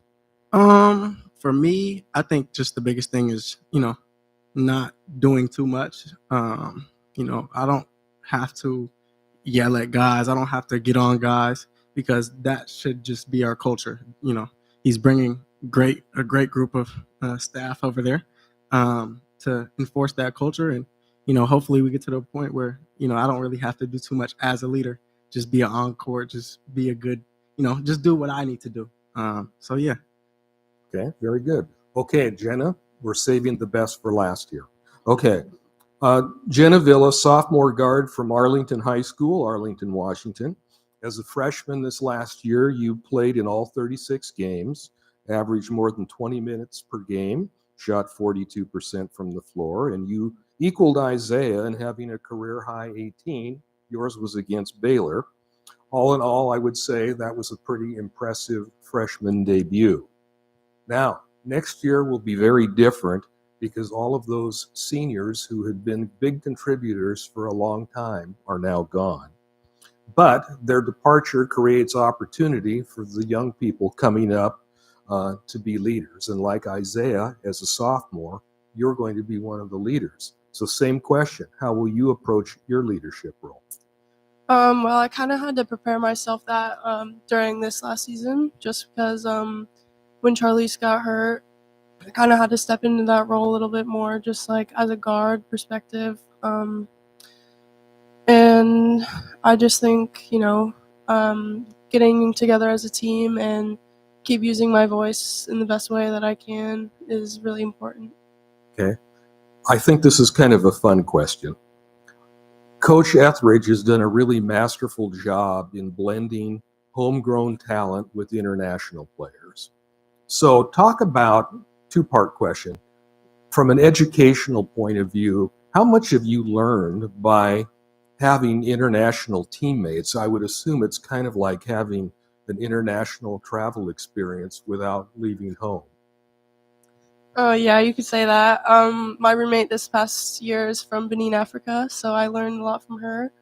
For me, I think just the biggest thing is, not doing too much. I don't have to yell at guys. I don't have to get on guys, because that should just be our culture. He's bringing a great group of staff over there to enforce that culture. And, hopefully we get to the point where, I don't really have to do too much as a leader. Just be an on-court, just be a good, just do what I need to do. So yeah. Okay, very good. Okay, Jenna, we're saving the best for last year. Okay, Jenna Villa, sophomore guard from Arlington High School, Arlington, Washington. As a freshman this last year, you played in all 36 games, averaged more than 20 minutes per game, shot 42% from the floor, and you equaled Isaiah in having a career-high 18. Yours was against Baylor. All in all, I would say that was a pretty impressive freshman debut. Now, next year will be very different, because all of those seniors who had been big contributors for a long time are now gone. But their departure creates opportunity for the young people coming up to be leaders. And like Isaiah, as a sophomore, you're going to be one of the leaders. So same question, how will you approach your leadership role? Well, I kind of had to prepare myself that during this last season, just because when Charlize got hurt, I kind of had to step into that role a little bit more, just like as a guard perspective. And I just think, getting together as a team and keep using my voice in the best way that I can is really important. Okay. I think this is kind of a fun question. Coach Etheridge has done a really masterful job in blending homegrown talent with international players. So talk about, two-part question. From an educational point of view, how much have you learned by having international teammates? I would assume it's kind of like having an international travel experience without leaving home. Oh, yeah, you could say that. My roommate this past year is from Benin, Africa, so I learned a lot from her.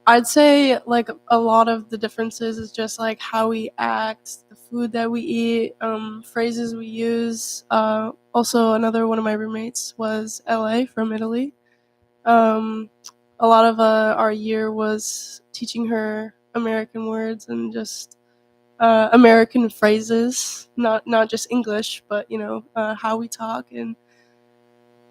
I'd say like a lot of the differences is just like how we act, the food that we eat, phrases we use. Also, another one of my roommates was LA from Italy. A lot of our year was teaching her American words and just American phrases, not just English, but how we talk. And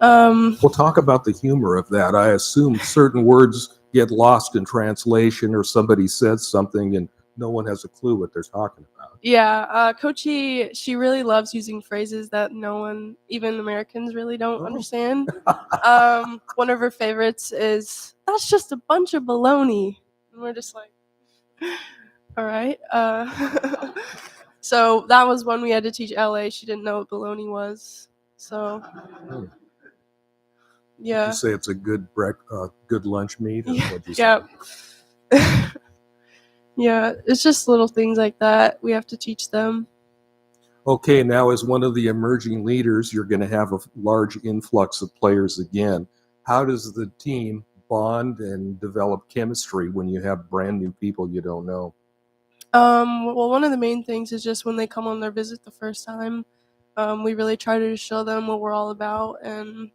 We'll talk about the humor of that. I assume certain words get lost in translation, or somebody says something and no one has a clue what they're talking about. Yeah, Coachy, she really loves using phrases that no one, even Americans, really don't understand. One of her favorites is, "That's just a bunch of baloney." And we're just like, all right. So that was one we had to teach LA. She didn't know what baloney was. So, yeah. You say it's a good good lunch meat? Or what'd you say? Yeah. Yeah, it's just little things like that we have to teach them. Okay, now as one of the emerging leaders, you're going to have a large influx of players again. How does the team bond and develop chemistry when you have brand new people you don't know? Well, one of the main things is just when they come on their visit the first time, we really try to show them what we're all about. And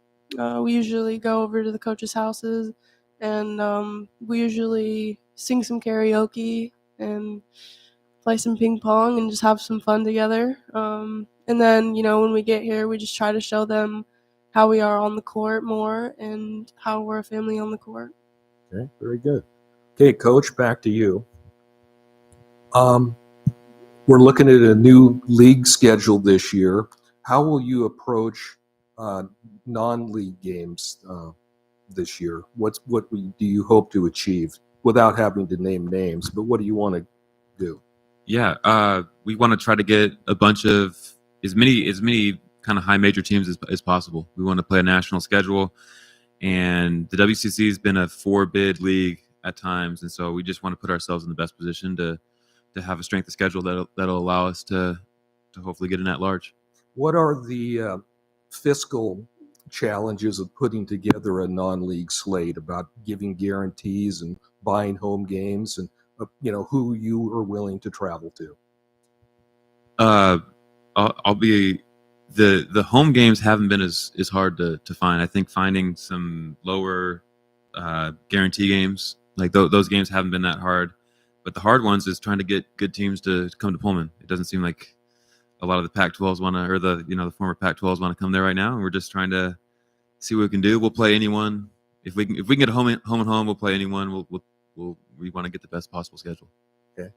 we usually go over to the coaches' houses, and we usually sing some karaoke and play some ping pong and just have some fun together. And then, when we get here, we just try to show them how we are on the court more and how we're a family on the court. Okay, very good. Okay, Coach, back to you. We're looking at a new league schedule this year. How will you approach non-league games this year? What do you hope to achieve without having to name names? But what do you want to do? Yeah, we want to try to get a bunch of as many kind of high major teams as possible. We want to play a national schedule, and the WCC has been a 4-bid league at times, and so we just want to put ourselves in the best position to have a strength of schedule that'll allow us to hopefully get an at-large. What are the fiscal challenges of putting together a non-league slate, about giving guarantees and buying home games, and who you are willing to travel to? I'll be the home games haven't been as hard to find. I think finding some lower guarantee games, like those games haven't been that hard. But the hard ones is trying to get good teams to come to Pullman. It doesn't seem like a lot of the Pac-12s want to, or the former Pac-12s want to come there right now. And we're just trying to see what we can do. We'll play anyone if we can get a home and home. We'll play anyone. We want to get the best possible schedule. Okay,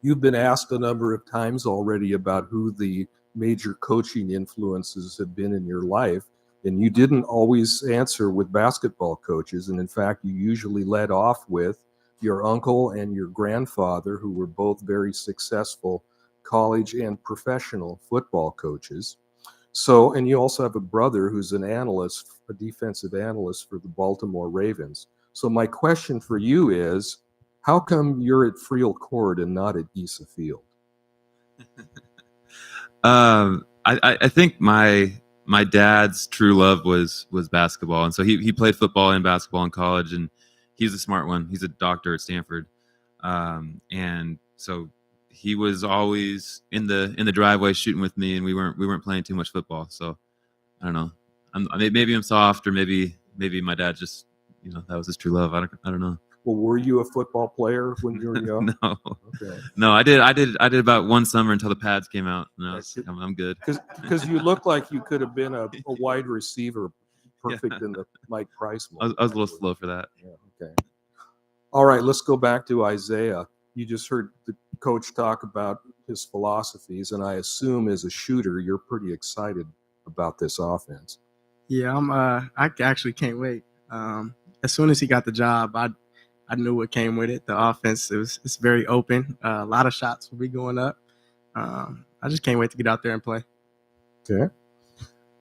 you've been asked a number of times already about who the major coaching influences have been in your life, and you didn't always answer with basketball coaches. And in fact, you usually led off with your uncle and your grandfather, who were both very successful college and professional football coaches. So, and you also have a brother who's an analyst, a defensive analyst for the Baltimore Ravens. So my question for you is, how come you're at Friel Court and not at Gisa Field? I think my dad's true love was basketball, and so he played football and basketball in college, and he's a smart one. He's a doctor at Stanford, and so he was always in the driveway shooting with me, and we weren't playing too much football. So I don't know. Maybe I'm soft, or maybe my dad just that was his true love. I don't know. Well, were you a football player when you were young? No. Okay. No, I did about one summer until the pads came out. No, I'm good. Because you look like you could have been a wide receiver, perfect in the Mike Price mold. I was a little slow for that. Yeah, okay. All right, let's go back to Isaiah. You just heard the coach talk about his philosophies, and I assume as a shooter, you're pretty excited about this offense. Yeah, I actually can't wait. As soon as he got the job, I knew what came with it. The offense, it's very open. A lot of shots will be going up. I just can't wait to get out there and play. Okay.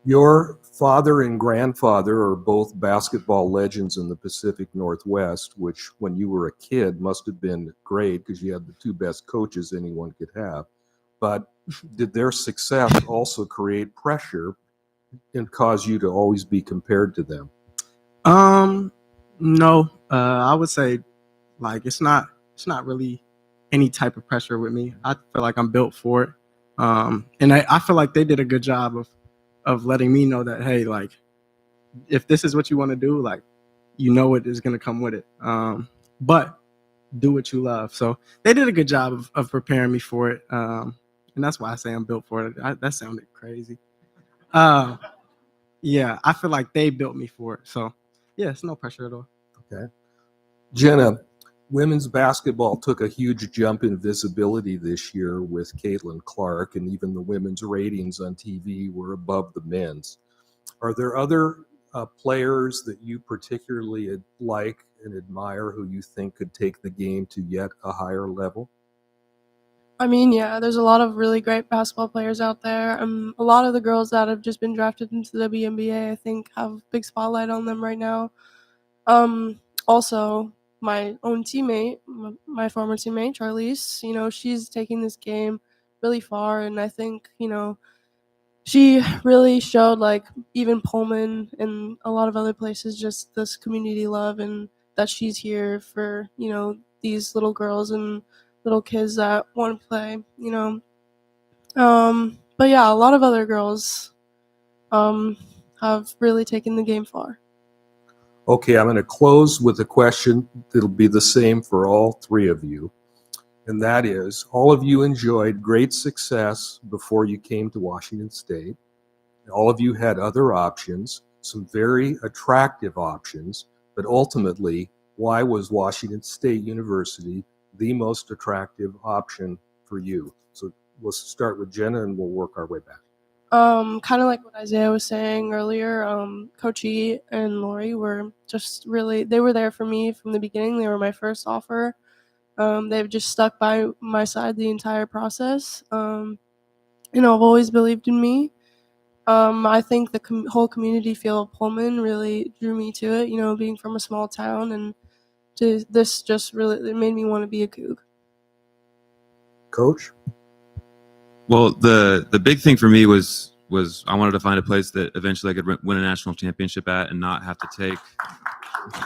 Your father and grandfather are both basketball legends in the Pacific Northwest, which when you were a kid must have been great because you had the two best coaches anyone could have. But did their success also create pressure and cause you to always be compared to them? No, I would say like it's not really any type of pressure with me. I feel like I'm built for it. And I feel like they did a good job of letting me know that, hey, like if this is what you want to do, like what is going to come with it. But do what you love. So they did a good job of preparing me for it. And that's why I say I'm built for it. That sounded crazy. Yeah, I feel like they built me for it. So yeah, it's no pressure at all. Okay. Jenna, women's basketball took a huge jump in visibility this year with Caitlin Clark, and even the women's ratings on TV were above the men's. Are there other players that you particularly like and admire who you think could take the game to yet a higher level? I mean, yeah, there's a lot of really great basketball players out there. A lot of the girls that have just been drafted into the WNBA, I think, have a big spotlight on them right now. Also, my own teammate, my former teammate, Charlize, she's taking this game really far, and I think, she really showed, like, even Pullman and a lot of other places, just this community love, and that she's here for, these little girls and little kids that want to play, But yeah, a lot of other girls have really taken the game far. Okay, I'm going to close with a question that'll be the same for all three of you. And that is, all of you enjoyed great success before you came to Washington State. All of you had other options. some very attractive options, but ultimately, why was Washington State University the most attractive option for you? So we'll start with Jenna and we'll work our way back. Kind of like what Isaiah was saying earlier, Coach E and Lori were just really, they were there for me from the beginning. They were my first offer. They've just stuck by my side the entire process. I've always believed in me. I think the whole community feel of Pullman really drew me to it, being from a small town, and this just really, it made me want to be a Coug. Coach? Well, the big thing for me was I wanted to find a place that eventually I could win a national championship at and not have to take.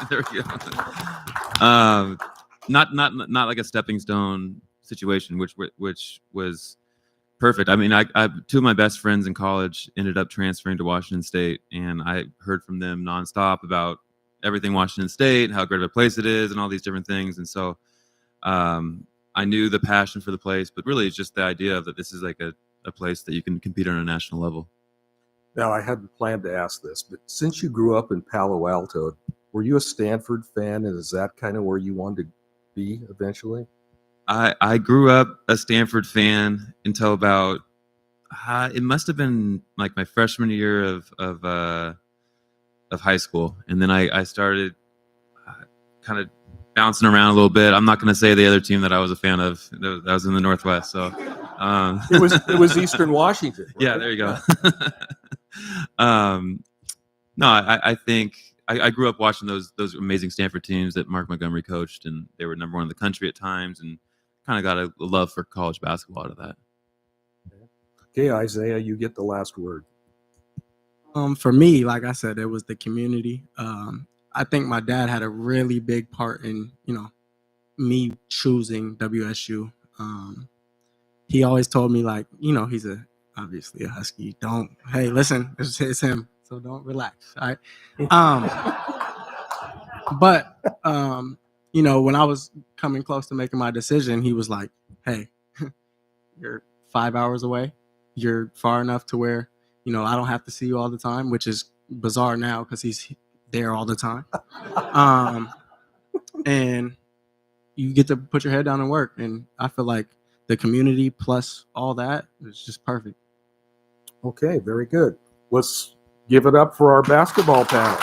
There we go. Not like a stepping stone situation, which was perfect. I mean, I two of my best friends in college ended up transferring to Washington State, and I heard from them nonstop about everything Washington State, how great of a place it is, and all these different things. And so I knew the passion for the place, but really it's just the idea of that this is like a place that you can compete on a national level. Now, I hadn't planned to ask this, but since you grew up in Palo Alto, were you a Stanford fan, and is that kind of where you wanted to be eventually? I grew up a Stanford fan until about it must have been like my freshman year of high school, and then I started kind of bouncing around a little bit. I'm not going to say the other team that I was a fan of. That was in the Northwest, so it was Eastern Washington. Right? Yeah, there you go. No, I think I grew up watching those amazing Stanford teams that Mark Montgomery coached, and they were number one in the country at times, and kind of got a love for college basketball out of that. Okay, Isaiah, you get the last word. For me, like I said, it was the community. I think my dad had a really big part in, me choosing WSU. He always told me, like, he's obviously a Husky. Hey, listen, it's him, so don't relax. All right. But when I was coming close to making my decision, he was like, hey, you're 5 hours away. You're far enough to where, I don't have to see you all the time, which is bizarre now because he's there all the time. And you get to put your head down and work. And I feel like the community plus all that is just perfect. Okay, very good. Let's give it up for our basketball panel.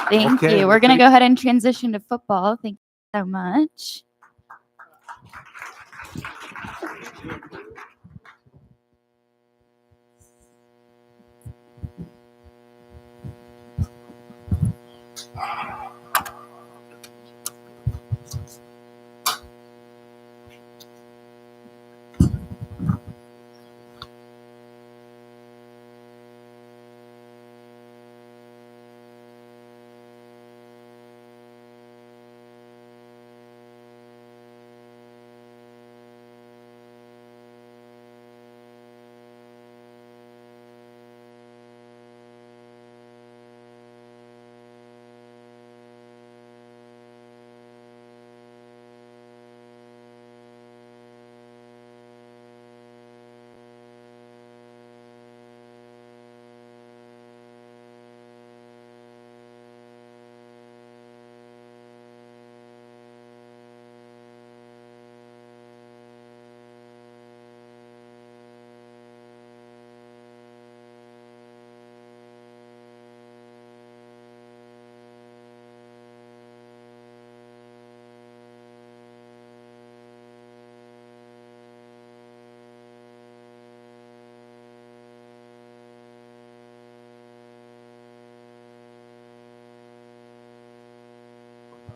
Thank you. We're going to go ahead and transition to football. Thank you so much.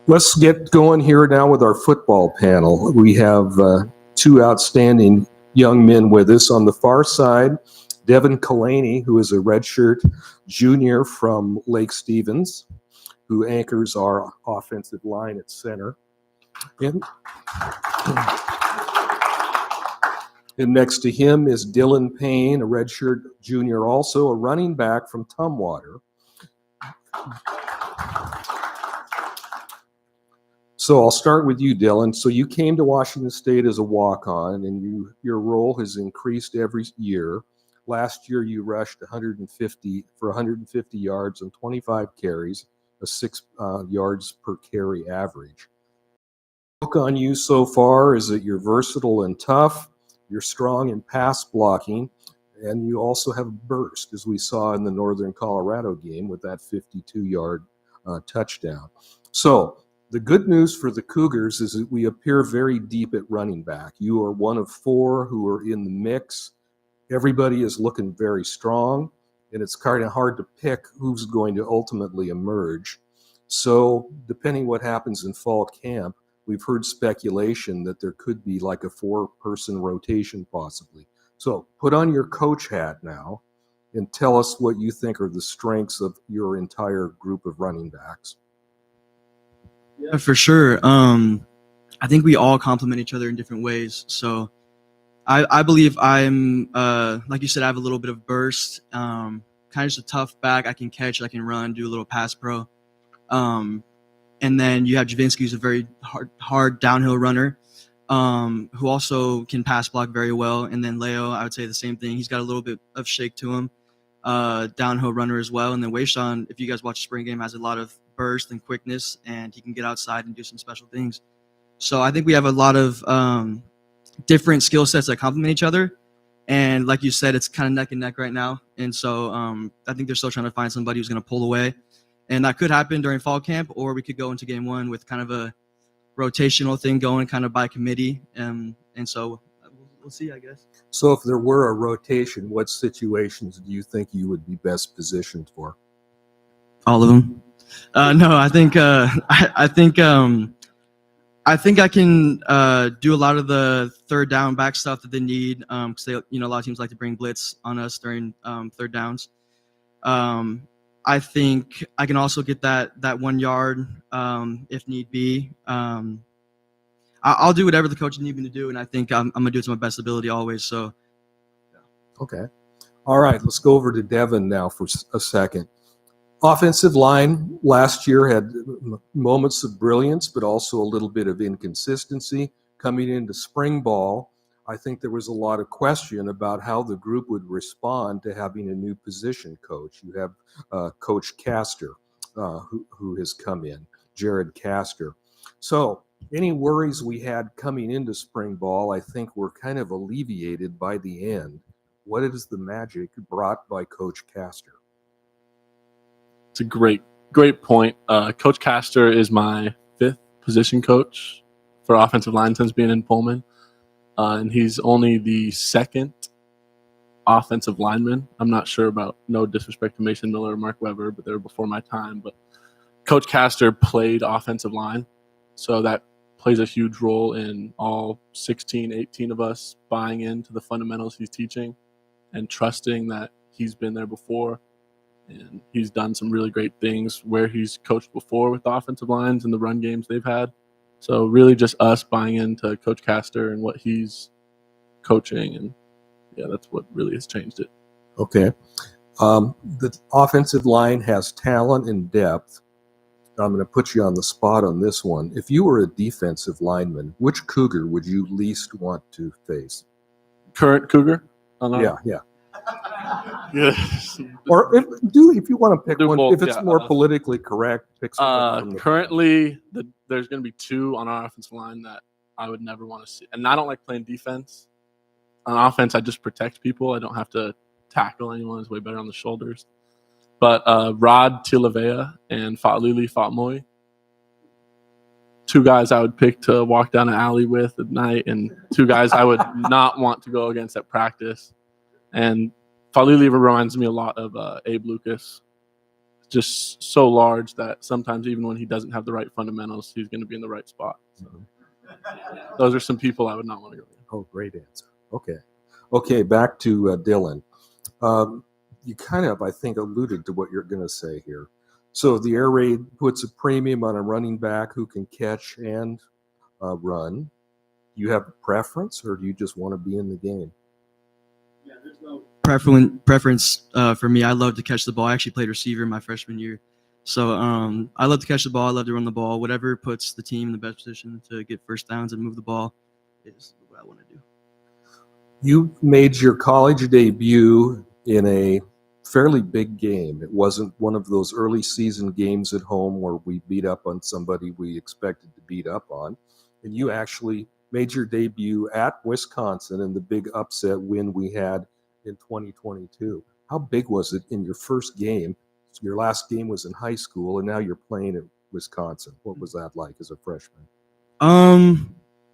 Let's get going here now with our football panel. We have two outstanding young men with us. On the far side, Devin Kalani, who is a redshirt junior from Lake Stevens, who anchors our offensive line at center. And next to him is Dylan Payne, a redshirt junior, also a running back from Tumwater. So I'll start with you, Dylan. So you came to Washington State as a walk-on, and your role has increased every year. Last year, you rushed 150 yards and 25 carries, a 6 yards per carry average. Look on you so far is that you're versatile and tough, you're strong in pass blocking, and you also have a burst, as we saw in the Northern Colorado game with that 52-yard touchdown. So the good news for the Cougars is that we appear very deep at running back. You are one of 4 who are in the mix. Everybody is looking very strong, and it's kind of hard to pick who's going to ultimately emerge. So depending what happens in fall camp, we've heard speculation that there could be like a 4-person rotation possibly. So put on your coach hat now and tell us what you think are the strengths of your entire group of running backs. Yeah, for sure. I think we all complement each other in different ways. So I believe I'm, like you said, I have a little bit of burst, kind of just a tough back. I can catch, I can run, do a little pass pro. And then you have Javinsky, who's a very hard downhill runner, who also can pass block very well. And then Leo, I would say the same thing. He's got a little bit of shake to him, downhill runner as well. And then Wayshawn, if you guys watch the spring game, has a lot of burst and quickness, and he can get outside and do some special things. So I think we have a lot of different skill sets that complement each other. And like you said, it's kind of neck and neck right now. And so I think they're still trying to find somebody who's going to pull away. And that could happen during fall camp, or we could go into game 1 with kind of a rotational thing going kind of by committee. And so we'll see, I guess. So if there were a rotation, what situations do you think you would be best positioned for? All of them. No, I think I can do a lot of the third down back stuff that they need. Because a lot of teams like to bring blitz on us during third downs. I think I can also get that 1 yard if need be. I'll do whatever the coach needs me to do, and I think I'm going to do it to my best ability always. So, Okay. All right, let's go over to Devin now for a second. Offensive line last year had moments of brilliance, but also a little bit of inconsistency. Coming into spring ball, I think there was a lot of question about how the group would respond to having a new position coach. You have Coach Castor, who has come in, Jared Castor. So any worries we had coming into spring ball, I think were kind of alleviated by the end. What is the magic brought by Coach Castor? It's a great point. Coach Castor is my 5th position coach for offensive line since being in Pullman. And he's only the 2nd offensive lineman. I'm not sure about, no disrespect to Mason Miller or Mark Weber, but they were before my time. But Coach Castor played offensive line, so that plays a huge role in all 16, 18 of us buying into the fundamentals he's teaching and trusting that he's been there before. And he's done some really great things where he's coached before with the offensive lines and the run games they've had. So really just us buying into Coach Castor and what he's coaching. And yeah, that's what really has changed it. Okay. The offensive line has talent and depth. I'm going to put you on the spot on this one. If you were a defensive lineman, which Cougar would you least want to face? Current Cougar? Yeah. Yes. Or if you want to pick one, both, if it's yeah. more politically correct, pick someone from the currently, there's going to be 2 on our offensive line that I would never want to see. And I don't like playing defense. On offense, I just protect people. I don't have to tackle anyone. It's way better on the shoulders. But Rod Tilavea and Fatlili Fatmoy, 2 guys I would pick to walk down an alley with at night, and 2 guys I would not want to go against at practice. And Fatlili reminds me a lot of Abe Lucas. Just so large that sometimes even when he doesn't have the right fundamentals, he's going to be in the right spot. So those are some people I would not want to go against. Oh, great answer. Okay, back to Dylan. You kind of, I think, alluded to what you're going to say here. So the air raid puts a premium on a running back who can catch and run. Do you have a preference, or do you just want to be in the game? Yeah, there's no preference for me. I love to catch the ball. I actually played receiver my freshman year. So I love to catch the ball. I love to run the ball. Whatever puts the team in the best position to get first downs and move the ball is what I want to do. You made your college debut in a fairly big game. It wasn't one of those early season games at home where we beat up on somebody we expected to beat up on. And you actually made your debut at Wisconsin in the big upset win we had in 2022. How big was it in your first game? Your last game was in high school, and now you're playing at Wisconsin. What was that like as a freshman?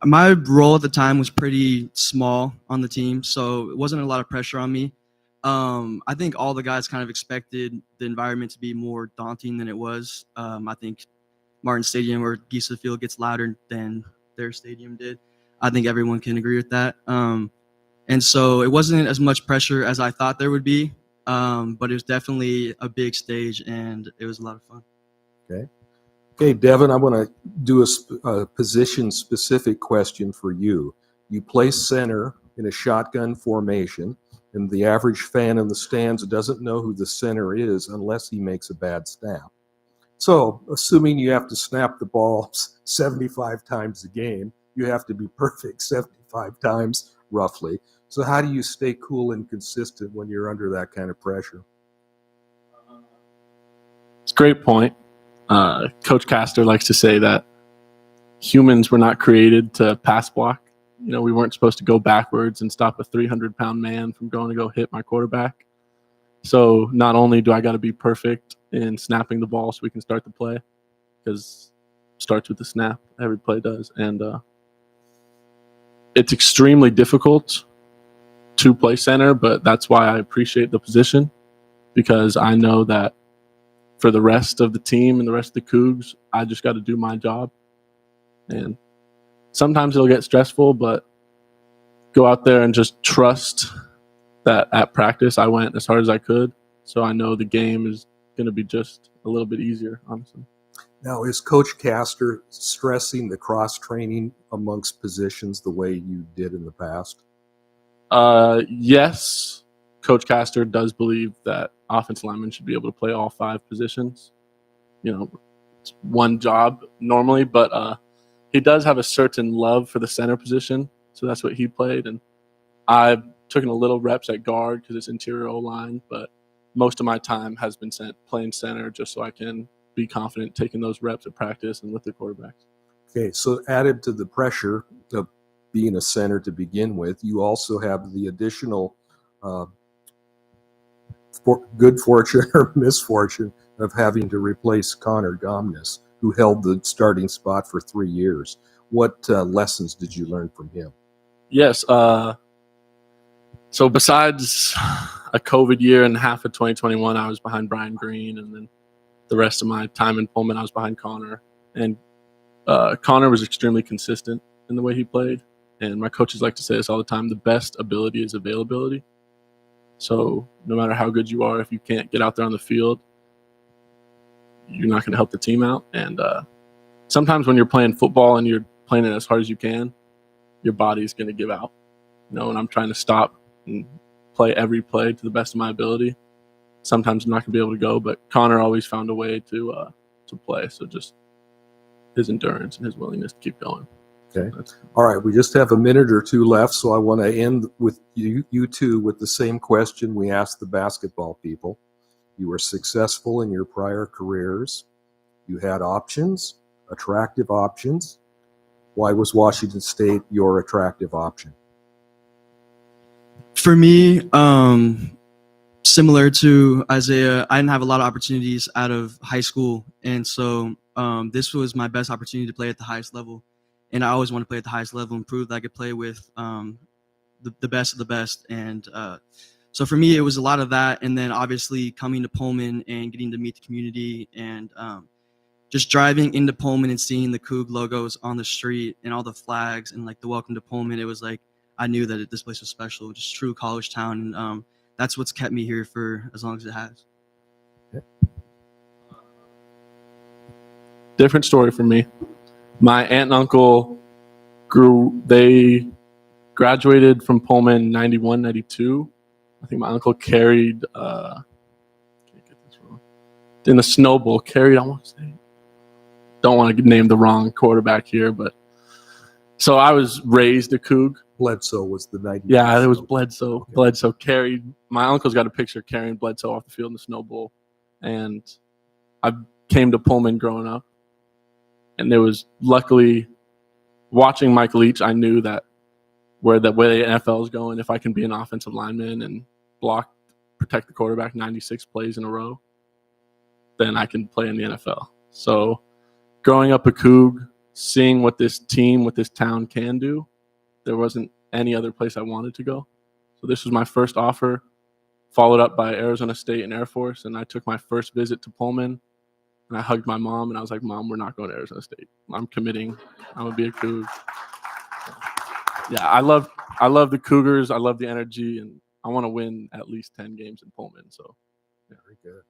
My role at the time was pretty small on the team, so it wasn't a lot of pressure on me. I think all the guys kind of expected the environment to be more daunting than it was. I think Martin Stadium or Giesa Field gets louder than their stadium did. I think everyone can agree with that. And so it wasn't as much pressure as I thought there would be, but it was definitely a big stage, and it was a lot of fun. Okay, Devin, I want to do a position-specific question for you. You play center in a shotgun formation, and the average fan in the stands doesn't know who the center is unless he makes a bad snap. So, assuming you have to snap the ball 75 times a game, you have to be perfect 75 times, roughly. So how do you stay cool and consistent when you're under that kind of pressure? It's a great point. Coach Castor likes to say that humans were not created to pass block. You know, we weren't supposed to go backwards and stop a 300-pound man from going to go hit my quarterback. So not only do I got to be perfect in snapping the ball so we can start the play, because it starts with the snap, every play does. And it's extremely difficult to play center, but that's why I appreciate the position, because I know that for the rest of the team and the rest of the Cougs, I just got to do my job. And sometimes it'll get stressful, but go out there and just trust that at practice I went as hard as I could. So I know the game is going to be just a little bit easier, honestly. Now, is Coach Castor stressing the cross-training amongst positions the way you did in the past? Yes, Coach Castor does believe that offensive linemen should be able to play all 5 positions. You know, it's one job normally, but he does have a certain love for the center position, so that's what he played. And I've taken a little reps at guard because it's interior O-line, but most of my time has been spent playing center just so I can be confident taking those reps at practice and with the quarterbacks. Okay, so added to the pressure of being a center to begin with, you also have the additional good fortune or misfortune of having to replace Connor Gomnes, who held the starting spot for 3 years. What lessons did you learn from him? Yes. So besides a COVID year and half of 2021, I was behind Brian Green, and then the rest of my time in Pullman, I was behind Connor. And Connor was extremely consistent in the way he played. And my coaches like to say this all the time: the best ability is availability. So no matter how good you are, if you can't get out there on the field, you're not going to help the team out. And sometimes when you're playing football and you're playing it as hard as you can, your body's going to give out. You know, and I'm trying to stop and play every play to the best of my ability. Sometimes I'm not going to be able to go, but Connor always found a way to play. So just his endurance and his willingness to keep going. Okay. All right. We just have a minute or two left, so I want to end with you two with the same question we asked the basketball people. You were successful in your prior careers. You had options, attractive options. Why was Washington State your attractive option? For me, similar to Isaiah, I didn't have a lot of opportunities out of high school. And so this was my best opportunity to play at the highest level. And I always want to play at the highest level and prove that I could play with the best of the best. And so for me, it was a lot of that. And then obviously coming to Pullman and getting to meet the community and just driving into Pullman and seeing the Coug logos on the street and all the flags and like the welcome to Pullman. It was like I knew that this place was special, just true college town. And that's what's kept me here for as long as it has. Different story for me. My aunt and uncle they graduated from Pullman 91, 92. I think my uncle carried, can't get this wrong, in the Snow Bowl, carried, I want to say, don't want to name the wrong quarterback here, but so I was raised a Coug. Bledsoe was the 90. Yeah, it was Bledsoe. Okay. Bledsoe carried. My uncle's got a picture carrying Bledsoe off the field in the Snow Bowl, and I came to Pullman growing up, and there was luckily watching Mike Leach. I knew that where the NFL is going, if I can be an offensive lineman and block, protect the quarterback 96 plays in a row, then I can play in the NFL. So growing up a Coug, seeing what this team, what this town can do, there wasn't any other place I wanted to go. So this was my first offer, followed up by Arizona State and Air Force, and I took my first visit to Pullman, and I hugged my mom, and I was like, Mom, we're not going to Arizona State. I'm committing. I'm going to be a Coug. Yeah, I love the Cougars. I love the energy, and I want to win at least 10 games in Pullman. So, yeah, very good.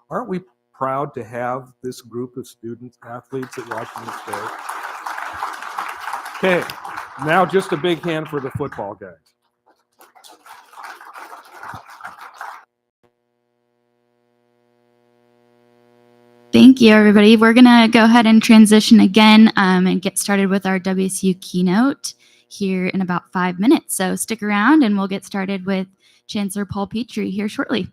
Aren't we proud to have this group of student athletes at Washington State? Okay, now just a big hand for the football guys. Thank you, everybody. We're going to go ahead and transition again and get started with our WSU keynote here in about 5 minutes. So stick around and we'll get started with Chancellor Paul Petrie here shortly.